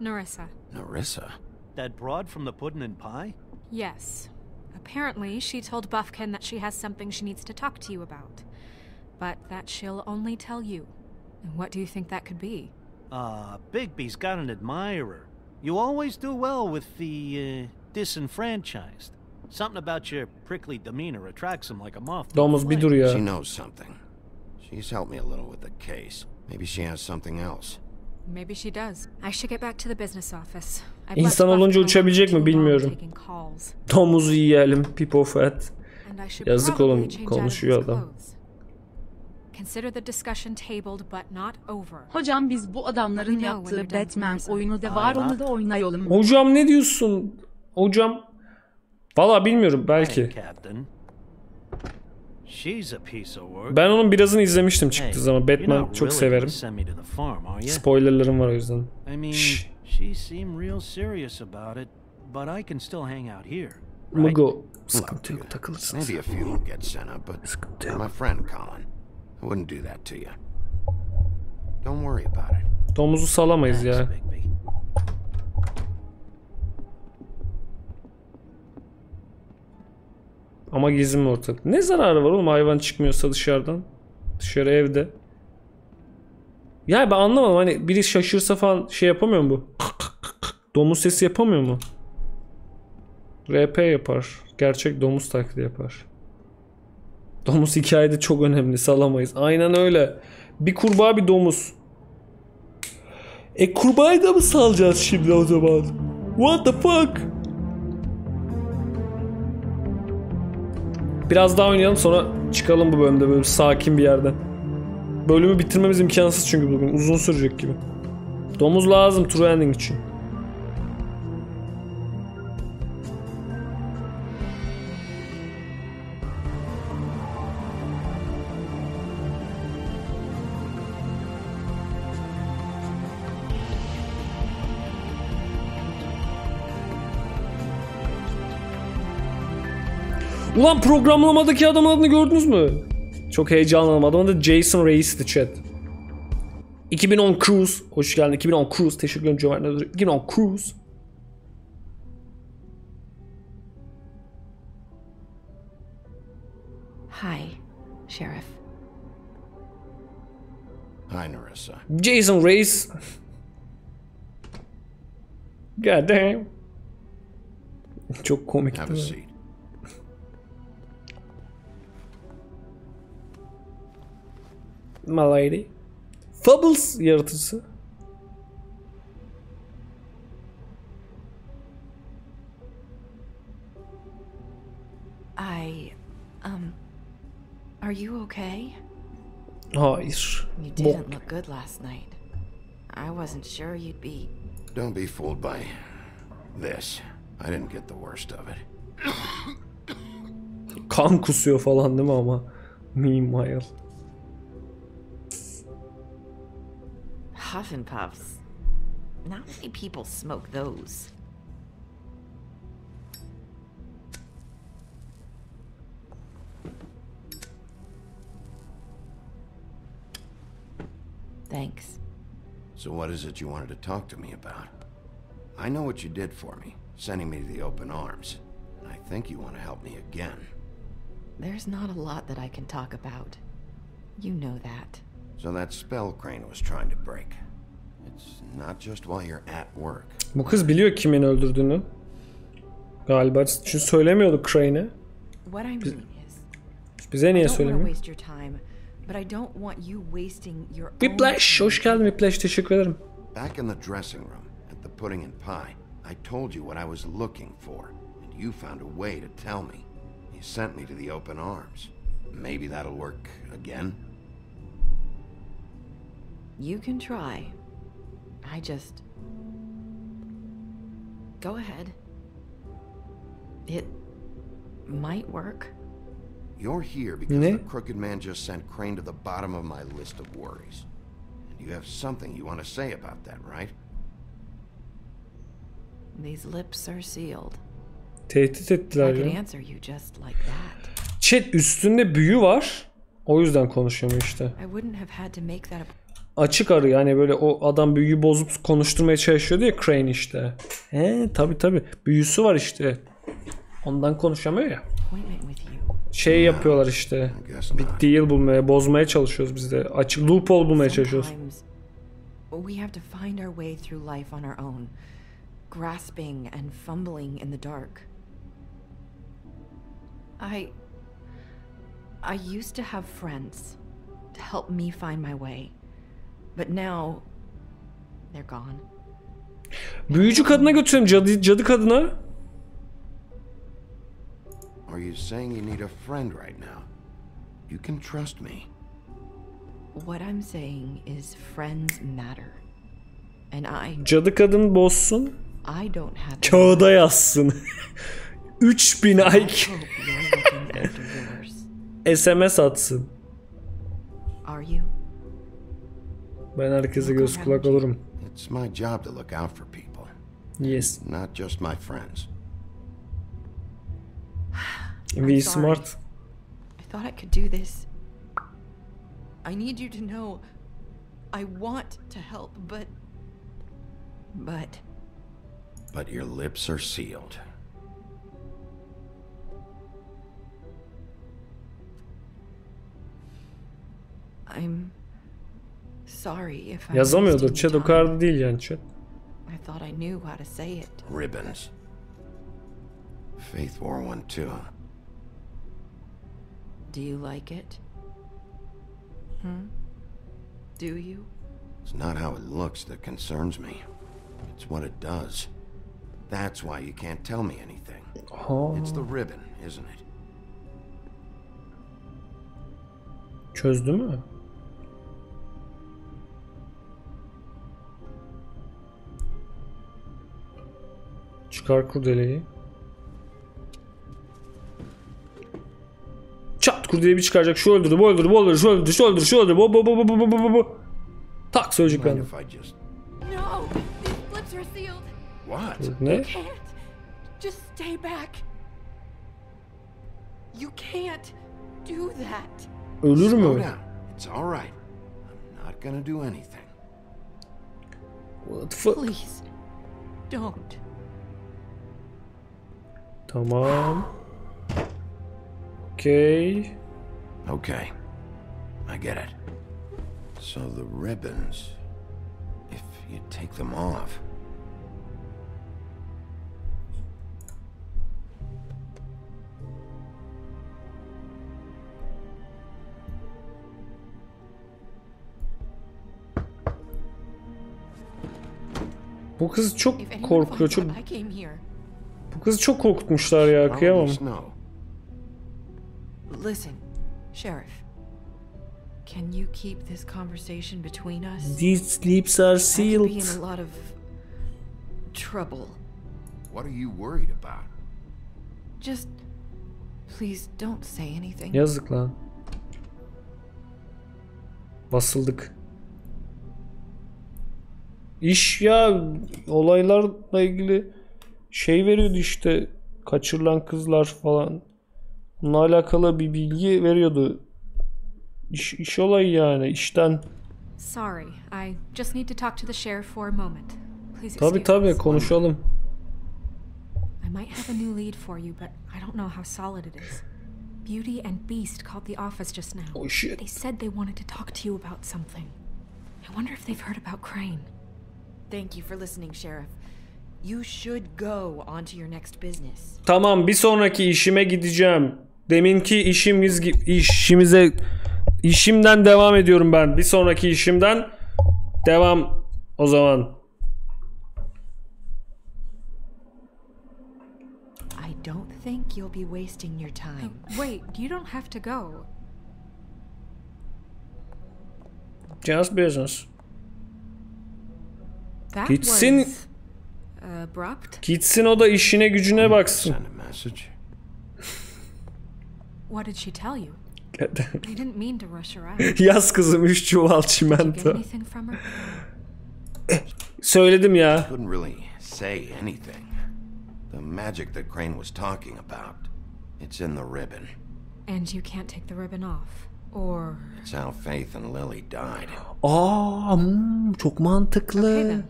Narissa. Narissa? That broad from the pudding and pie? Yes. Apparently, she told Buffkin that she has something she needs to talk to you about. But that she'll only tell you. And what do you think that could be? Bigby's got an admirer. You always do well with the, disenfranchised. Something about your prickly demeanor attracts him like a moth. Domuz bir dur ya. She knows something. She's helped me a little with the case. Maybe she has something else. Maybe she does. I should get back to the business office. İnsan olunca uçabilecek mi bilmiyorum. Domuzu yiyelim. Pipo fat. Yazık oğlum, konuşuyor adam. Consider the discussion tabled but not over. Hocam biz bu adamların yaptığı Batman oyunu da var, onu da oynayalım. Hocam ne diyorsun? Hocam valla bilmiyorum, belki. Ben onun birazını izlemiştim çıktığı zaman. Batman çok severim. Spoilerlarım var o yüzden. Mugo, sıkıntı yok, takılırsın. Maybe a few will get sent up, but my friend Colin, I wouldn't do that to you. Don't worry about it. Domuzu salamayız ya. Ama gizli mi ortalık? Ne zararı var oğlum hayvan çıkmıyorsa dışarıdan? Dışarı evde. Ya ben anlamadım, hani biri şaşırsa falan şey yapamıyor mu bu? Domuz sesi yapamıyor mu? RP yapar. Gerçek domuz taklidi yapar. Domuz hikayede çok önemli, salamayız. Aynen öyle. Bir kurbağa bir domuz. Kurbağayı da mı salacağız şimdi o zaman? What the fuck? Biraz daha oynayalım sonra çıkalım bu bölümde böyle sakin bir yerden. Bölümü bitirmemiz imkansız çünkü bugün uzun sürecek gibi. Domuz lazım true ending için. Ulan programlamadaki adamın adını gördünüz mü? Çok heyecanlandım. Adamın adı Jason Reis'ti chat. 2010 Cruise. Hoş geldin. 2010 Cruise. Teşekkür ederim Cömert'e. 2010 Cruise. Hi, Sheriff. Hi, Nerissa. Jason Reis. God damn. Çok komik. Have a seat. My lady. Fubbles yaratıcısı. Are you okay? Hayır. You didn't look good last night. I wasn't sure you'd be... Don't be fooled by this. I didn't get the worst of it. Kan kusuyor falan değil mi ama? Meanwhile. Huff and puffs. Not many people smoke those. Thanks. So what is it you wanted to talk to me about? I know what you did for me, sending me to the open arms. I think you want to help me again. There's not a lot that I can talk about. You know that. So that spell Crane was trying to break. It's not just while you're at work. Bu kız biliyor kimin öldürdüğünü. Galiba çünkü söylemiyordu Crane'e. What I mean is, bize niye söylemiyor? Whiplash, hoş geldin Whiplash, teşekkür ederim. Back in the dressing room at the Pudding and Pie, I told you what I was looking for, and you found a way to tell me. You sent me to the open arms. Maybe that'll work again. You can try. I just... Go ahead. It might work. You're here because the crooked man just sent Crane to the bottom of my list of worries. And you have something you want to say about that, right? These lips are sealed. Tehdit ettiler I could ya. answer you just like that. Chat üstünde büyü var. O yüzden konuşuyor işte. I wouldn't have had to make that Açık arı yani böyle o adam büyüyü bozup konuşturmaya çalışıyordu ya Crane işte. Tabi büyüsü var işte. Ondan konuşamıyor ya. Şey yapıyorlar işte. Bir deal bulmaya, bozmaya çalışıyoruz biz de. Açık loophole bulmaya çalışıyoruz. We have to find our way through life on our own, grasping and fumbling in the dark. I used to have friends to help me find my way. But now they're gone. Büyücü kadına götürelim, cadı kadına. Are you saying you need a friend right now? You can trust me. What I'm saying is friends matter. And Cadı kadın bozsun. I don't have Kağıda yazsın. 3000 IQ. SMS atsın. Are you? Ben herkese göz kulak olurum. It's my job to look out for people. Yes. Not just my friends. Be smart. I thought I could do this. I need you to know I want to help, but your lips are sealed. I'm sorry if I yazamıyordur chat, o kadar da değil yani chat. I thought I knew how to say it. Ribbons. Faith wore one too. Do you like it? Do you? It's not how it looks that concerns me. It's what it does. That's why you can't tell me anything. It's the ribbon, isn't it? Çözdü mü? Çıkar kurdeleyi. Çat, kurdeleyi bir çıkaracak. Şu öldürdü, bu öldürdü, bu öldürdü, şu öldürdü, şu öldürdü, şu öldürdü. Bu. Tak söyleyecek ben. No, these flips are sealed. What? Ne? You can't. Just stay back. You can't do that. Ölür Slow mü? down. It's all right. I'm not gonna do anything. What the fuck? Please, don't. Tamam. Okay. Okay. I get it. So the ribbons, if you take them off. Bu kız çok If anyone korkuyor. finds Çok... out I came here. Bu kızı çok korkutmuşlar ya. Kıyamam. Listen, Sheriff. Can you keep this conversation between us? These lips are I could be in sealed. a lot of trouble. What are you worried about? Just please don't say anything. Yazık lan. Basıldık. İş ya, olaylarla ilgili şey veriyordu işte, kaçırılan kızlar falan. Bununla alakalı bir bilgi veriyordu. İş olayı yani, işten. Sorry, I just need to talk to the sheriff for a moment. Please excuse Tabii us. konuşalım. I might have a new lead for you, but I don't know how solid it is. Beauty and Beast called the office just now. Oh shit. They said they wanted to talk to you about something. I wonder if they've heard about Crane. Thank you for listening, Sheriff. You should go on to your next business. Tamam, bir sonraki işime gideceğim. Deminki işimden devam ediyorum ben. Bir sonraki işimden devam o zaman. I don't think you'll be wasting your time. Wait, you don't have to go. Just business. That Gitsin. was abrupt. Gitsin o da işine gücüne baksın. What did she tell you? I didn't mean to rush her out. Yaz kızım 3 çuval Did you çimento. get anything from her? Söyledim ya. Couldn't really say anything. The magic that Crane was talking about, it's in the ribbon. And you can't take the ribbon off, or... It's how Faith and Lily died. Çok mantıklı. Okay then.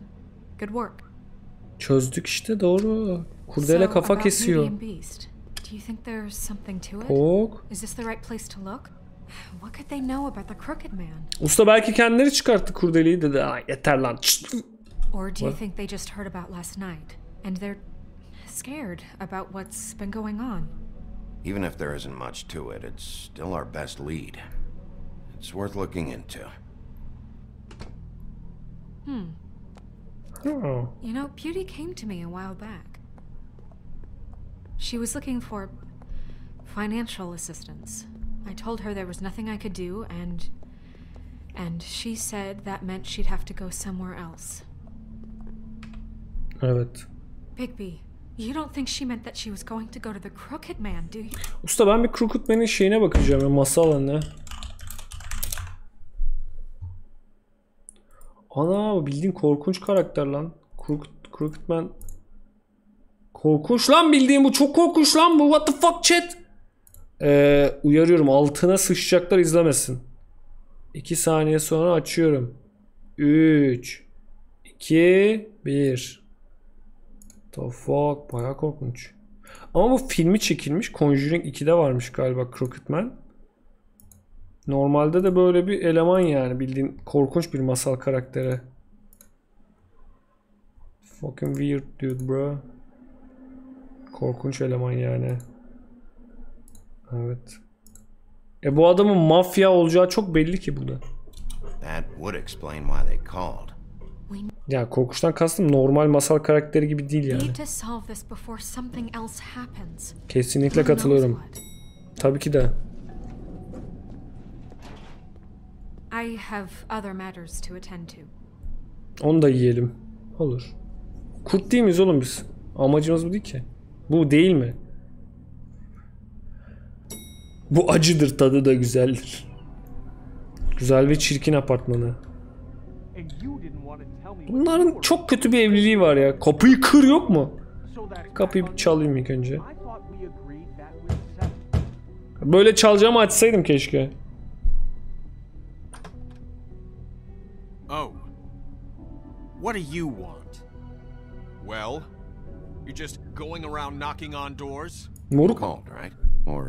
Good work. Çözdük işte, doğru. Kurdele kafa about kesiyor. Beauty and Beast. Do you think there's something to it? Yok. Is this the right place to look? What could they know about the Crooked Man? Usta belki kendileri çıkarttı kurdeleyi, dedi. Ay yeter lan. Or do you What? think they just heard about last night and they're scared about what's been going on? Even if there isn't much to it, it's still our best lead. It's worth looking into. Oh. You know, Beauty came to me a while back. She was looking for financial assistance. I told her there was nothing I could do, and she said that meant she'd have to go somewhere else. Evet. Bigby, you don't think she meant that she was going to go to the Crooked Man, do you? Usta ben bir Crooked Man'in şeyine bakacağım ya, masal ne? Ana, bildiğin korkunç karakter lan. Crooked Man. Korkunç lan, bildiğin bu. Çok korkunç lan bu. What the fuck chat? Uyarıyorum, altına sıçacaklar, izlemesin. 2 saniye sonra açıyorum. 3 2 1. The fuck, bayağı korkunç. Ama bu filmi çekilmiş. Conjuring 2'de varmış galiba Crooked Man. Normalde de böyle bir eleman yani, bildiğin korkunç bir masal karakteri. Fucking weird dude bro. Korkunç eleman yani. Evet. Bu adamın mafya olacağı çok belli ki burada. That would explain why they called. Ya korkunçtan kastım normal masal karakteri gibi değil yani. Need to solve this before something else happens. Kesinlikle katılıyorum. Tabii ki de. I have other matters to attend to. Onu da yiyelim. Olur. Kurt değil miyiz oğlum biz? Amacımız bu değil ki. Bu değil mi? Bu acıdır, tadı da güzeldir. Güzel ve çirkin apartmanı. Bunların çok kötü bir evliliği var ya. Kapıyı kır yok mu? Kapıyı bir çalayım ilk önce. Böyle çalacağımı açsaydım keşke. Oh. What do you want? Well, you're just going around knocking on doors? Moruk. Right? Or,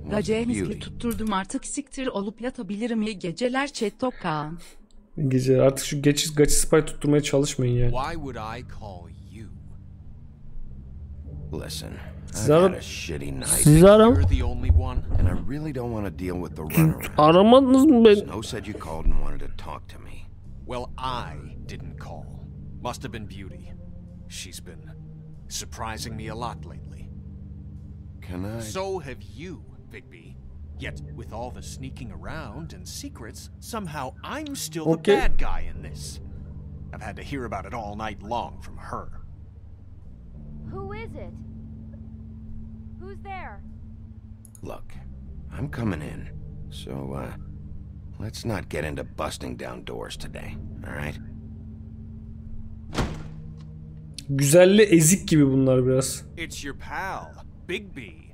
Gacemizi tutturdum artık, siktir olup yatabilirim. İyi geceler chat Kaan. Gece artık şu gaçı spy tutturmaya çalışmayın yani. Why would I call you? Listen, Seziyorum. you're the only one, and I really don't want to deal with the runaround. Aramadınız mı beni? Snow said you called and wanted to talk to me. Well, I didn't call. Must have been Beauty. She's been surprising me a lot lately. Can I? So have you, Bigby. Yet, with all the sneaking around and secrets, somehow I'm still the bad guy in this. I've had to hear about it all night long from her. Who is it? Who's there? Look, I'm coming in, so, let's not get into busting down doors today, alright? Güzelle ezik gibi bunlar biraz. It's your pal, Bigby.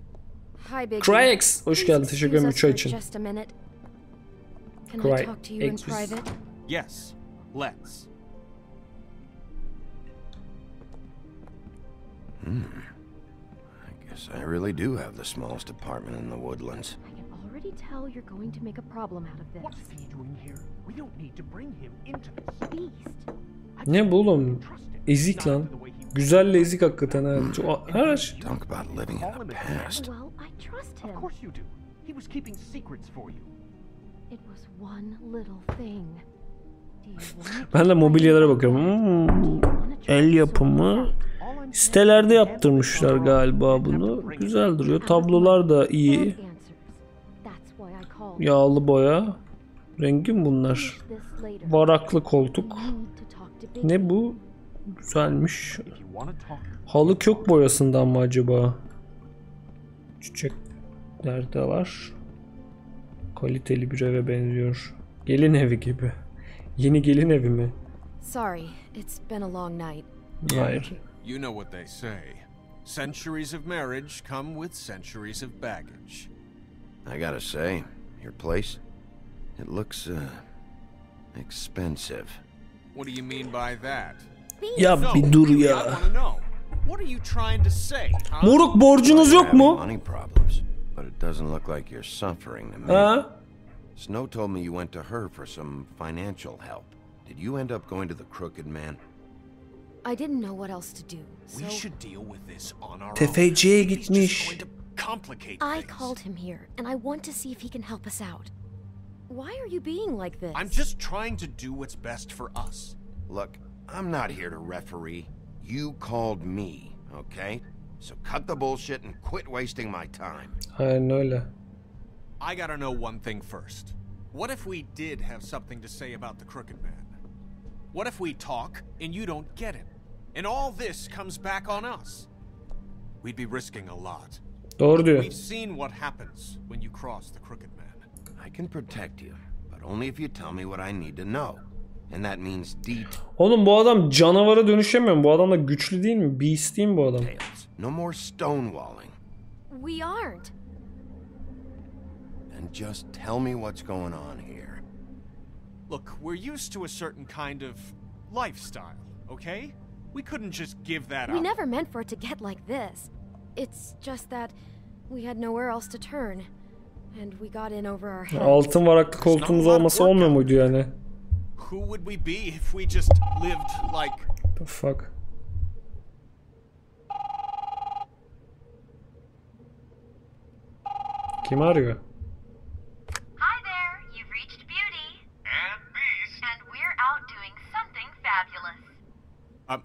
Hi, Big. Cryx, hoş geldin. Teşekkür ederim 3 ay için. Just a minute. Can I talk to you in private? Yes, let's. I guess I really do have the smallest apartment in the woodlands. I can already tell you're going to make a problem out of this. What's he doing here? We don't need to bring him into this. Beast. Ne bu oğlum? Ezik lan. Güzelle ezik hakikaten ha. Her şey. Talk about living in the past. Well, I trust him. Of course you do. He was keeping secrets for you. It was one little thing. Ben de mobilyalara bakıyorum. El yapımı. Sitelerde yaptırmışlar galiba bunu. Güzel duruyor. Tablolar da iyi. Yağlı boya. Rengi mi bunlar? Varaklı koltuk. Ne bu? Güzelmiş. Halı kök boyasından mı acaba? Çiçekler de var. Kaliteli bir eve benziyor. Gelin evi gibi. Yeni gelin evi mi? Sorry, it's been a long night. Hayır. You know what they say. Centuries of marriage come with centuries of baggage. I gotta say, your place, it looks, expensive. What do you mean by that? Ya bir dur ya. What are you trying to say? Moruk borcunuz yok mu? Money problems, but it doesn't look like you're suffering to me. Ha? Snow told me you went to her for some financial help. Did you end up going to the Crooked Man? I didn't know what else to do. We should deal with this on our own. Tefeciye gitmiş. I called him here, and I want to see if he can help us out. Why are you being like this? I'm just trying to do what's best for us. Look, I'm not here to referee. You called me, okay? So cut the bullshit and quit wasting my time. Aynen öyle. I gotta know one thing first. What if we did have something to say about the Crooked Man? What if we talk and you don't get him? And all this comes back on us? We'd be risking a lot. Doğru diyor. We've seen what happens when you cross the Crooked Man. I can protect you, but only if you tell me what I need to know. And that means Oğlum bu adam canavara dönüşemiyor mu? Bu adam da güçlü değil mi? Beast değil mi bu adam? No more stonewalling. We aren't. And just tell me what's going on here. Look, we're used to a certain kind of lifestyle, okay? We couldn't just give that up. We never meant for it to get like this. It's just that we had nowhere else to turn. And we got in over our heads. Altın varaklı koltuğumuz olmasa olmuyor muydu yani? Who would we be if we just lived like... The fuck? Kim arıyor? Hi there, you've reached Beauty. And me.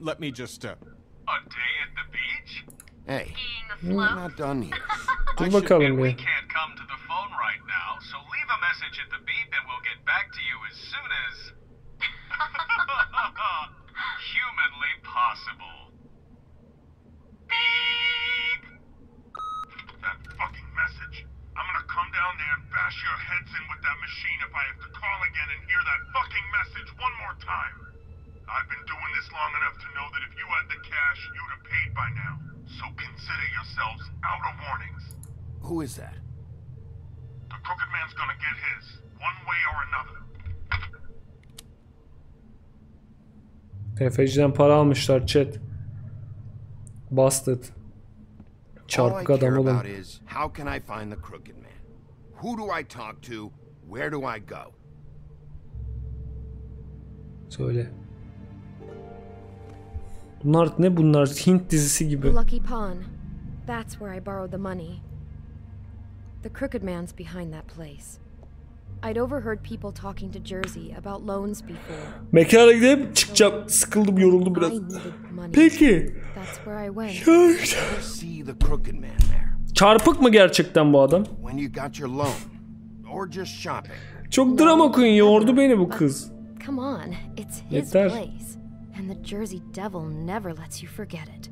let me just, A day at the beach? Hey, we're not done here. Dur bakalım We bir. can't come to the phone right now, so leave a message at the beep and we'll get back to you as soon as... humanly possible. Beep! That fucking message. I'm gonna come down there and bash your heads in with that machine if I have to call again and hear that fucking message one more time. I've been doing this long enough to know that if you had the cash, you'd have paid by now. So consider yourselves out of warnings. Who is that? The Crooked Man's gonna get his, one way or another. Tefeciden para almışlar chat. Busted. Çarpık adam oğlum. Is how can I find the Crooked Man? Who do I talk to? Where do I go? Söyle. Bunlar ne bunlar? Hint dizisi gibi. Lucky Pawn. That's where I borrowed the money. The Crooked Man's behind that place. I'd overheard people talking to Jersey about loans before. Mekana gidip çıkacağım. Sıkıldım, yoruldum biraz. Peki. That's where I went. See the Crooked Man there. Çarpık mı gerçekten bu adam? When you got your loan or just shopping. Çok drama queen, yordu beni bu kız. Come on, it's his place. And the Jersey Devil never lets you forget it.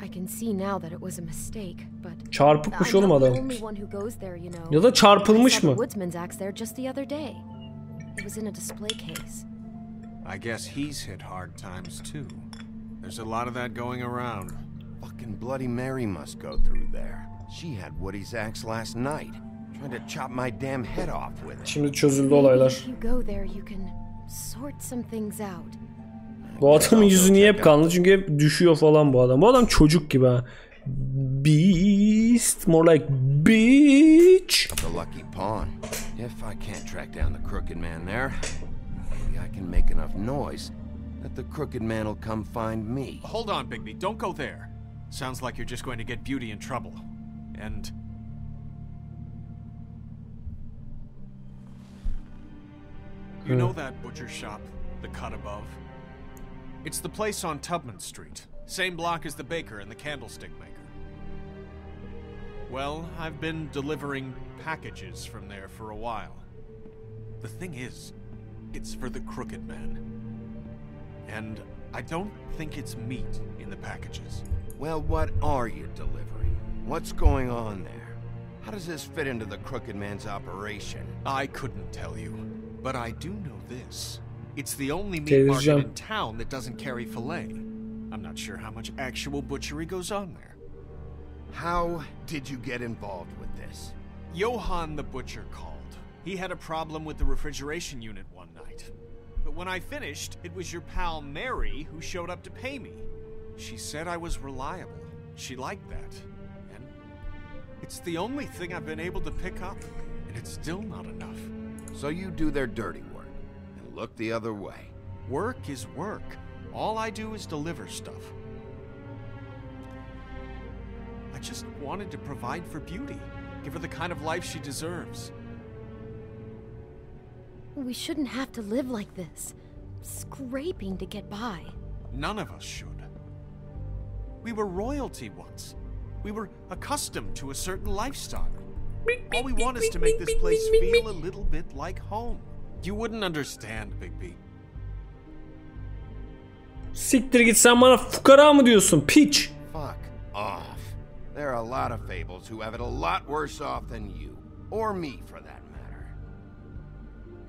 I can see now that it was a mistake, but çarpıkmış oğlum adam. Ya da çarpılmış mı? Woodsman's axe there just the other day. It was in a display case. I guess he's hit hard times too. There's a lot of that going around. Fucking Bloody Mary must go through there. She had Woody's axe last night, trying to chop my damn head off with it. Şimdi çözüldü olaylar. If you go there, you can sort some things out. Bu adamın yüzü niye hep kanlı? Çünkü hep düşüyor falan bu adam. Bu adam çocuk gibi ha. Beast, more like bitch. The Lucky Pawn. If I can't track down the Crooked Man there, maybe I can make enough noise that the Crooked Man will come find me. Hold on, Bigby. Don't go there. Sounds like you're just going to get Beauty in trouble. And... You know that butcher shop, the cut above? It's the place on Tubman Street. Same block as the baker and the candlestick maker. Well, I've been delivering packages from there for a while. The thing is, it's for the Crooked Man. And I don't think it's meat in the packages. Well, what are you delivering? What's going on there? How does this fit into the Crooked Man's operation? I couldn't tell you, but I do know this. It's the only meat market in town that doesn't carry filet. I'm not sure how much actual butchery goes on there. How did you get involved with this? Johann the butcher called. He had a problem with the refrigeration unit one night. But when I finished, it was your pal Mary who showed up to pay me. She said I was reliable. She liked that. And it's the only thing I've been able to pick up. And it's still not enough. So you do their dirty work. Look the other way. Work is work. All I do is deliver stuff. I just wanted to provide for Beauty. Give her the kind of life she deserves. We shouldn't have to live like this. Scraping to get by. None of us should. We were royalty once. We were accustomed to a certain lifestyle. All we want is to make this place feel a little bit like home. You wouldn't understand, Bigby. Siktir git, sen bana fukara mı diyorsun? Piç. Fuck off. There are a lot of fables who have it a lot worse off than you. Or me, for that matter.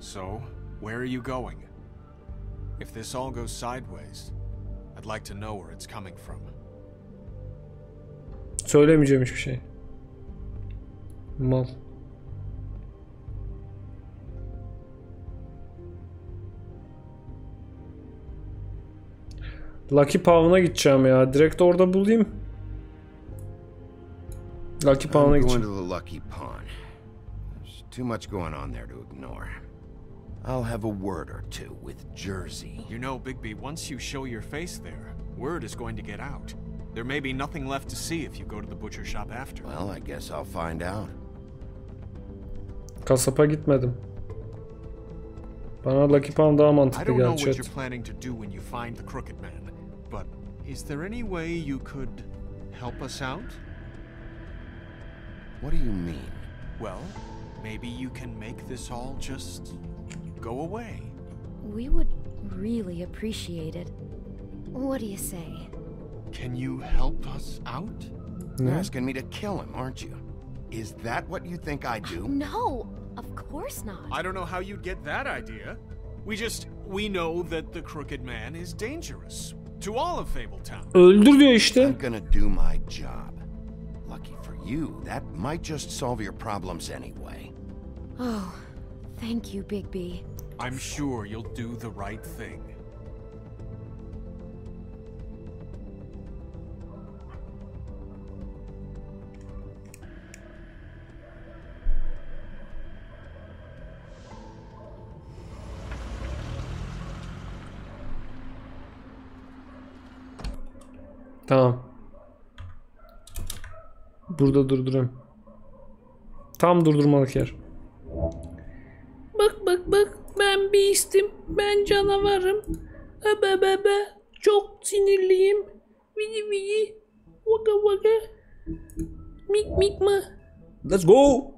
So, where are you going? If this all goes sideways, I'd like to know where it's coming from. Söylemeyeceğim hiçbir şey. Mal. Lucky Pawn'a gideceğim ya. Direkt orada bulayım. Lucky Pawn'a gideceğim. I'm going to the Lucky Pawn. There's too much going on there to ignore. I'll have a word or two with Jersey. You know, Bigby, once you show your face there, word is going to get out. There may be nothing left to see if you go to the butcher shop after. Well, I guess I'll find out. Kasapa gitmedim. Bana Lucky Pawn daha mantıklı geldi. I don't know chat. what you're planning to do when you find the Crooked Man, but is there any way you could help us out? What do you mean? Well, maybe you can make this all just go away. We would really appreciate it. What do you say? Can you help us out? You're asking me to kill him, aren't you? Is that what you think I do? No, of course not. I don't know how you'd get that idea. We know that the Crooked Man is dangerous to all of Fabletown. Öldür diyor işte. I'm gonna do my job. Lucky for you, that might just solve your problems anyway. Oh, thank you, Bigby. I'm sure you'll do the right thing. Tamam. Burada durduruyorum. Tam durdurmalık yer. Bak ben beastim. Ben canavarım. Çok sinirliyim. Vidi. Waka. Mik mı? Let's go.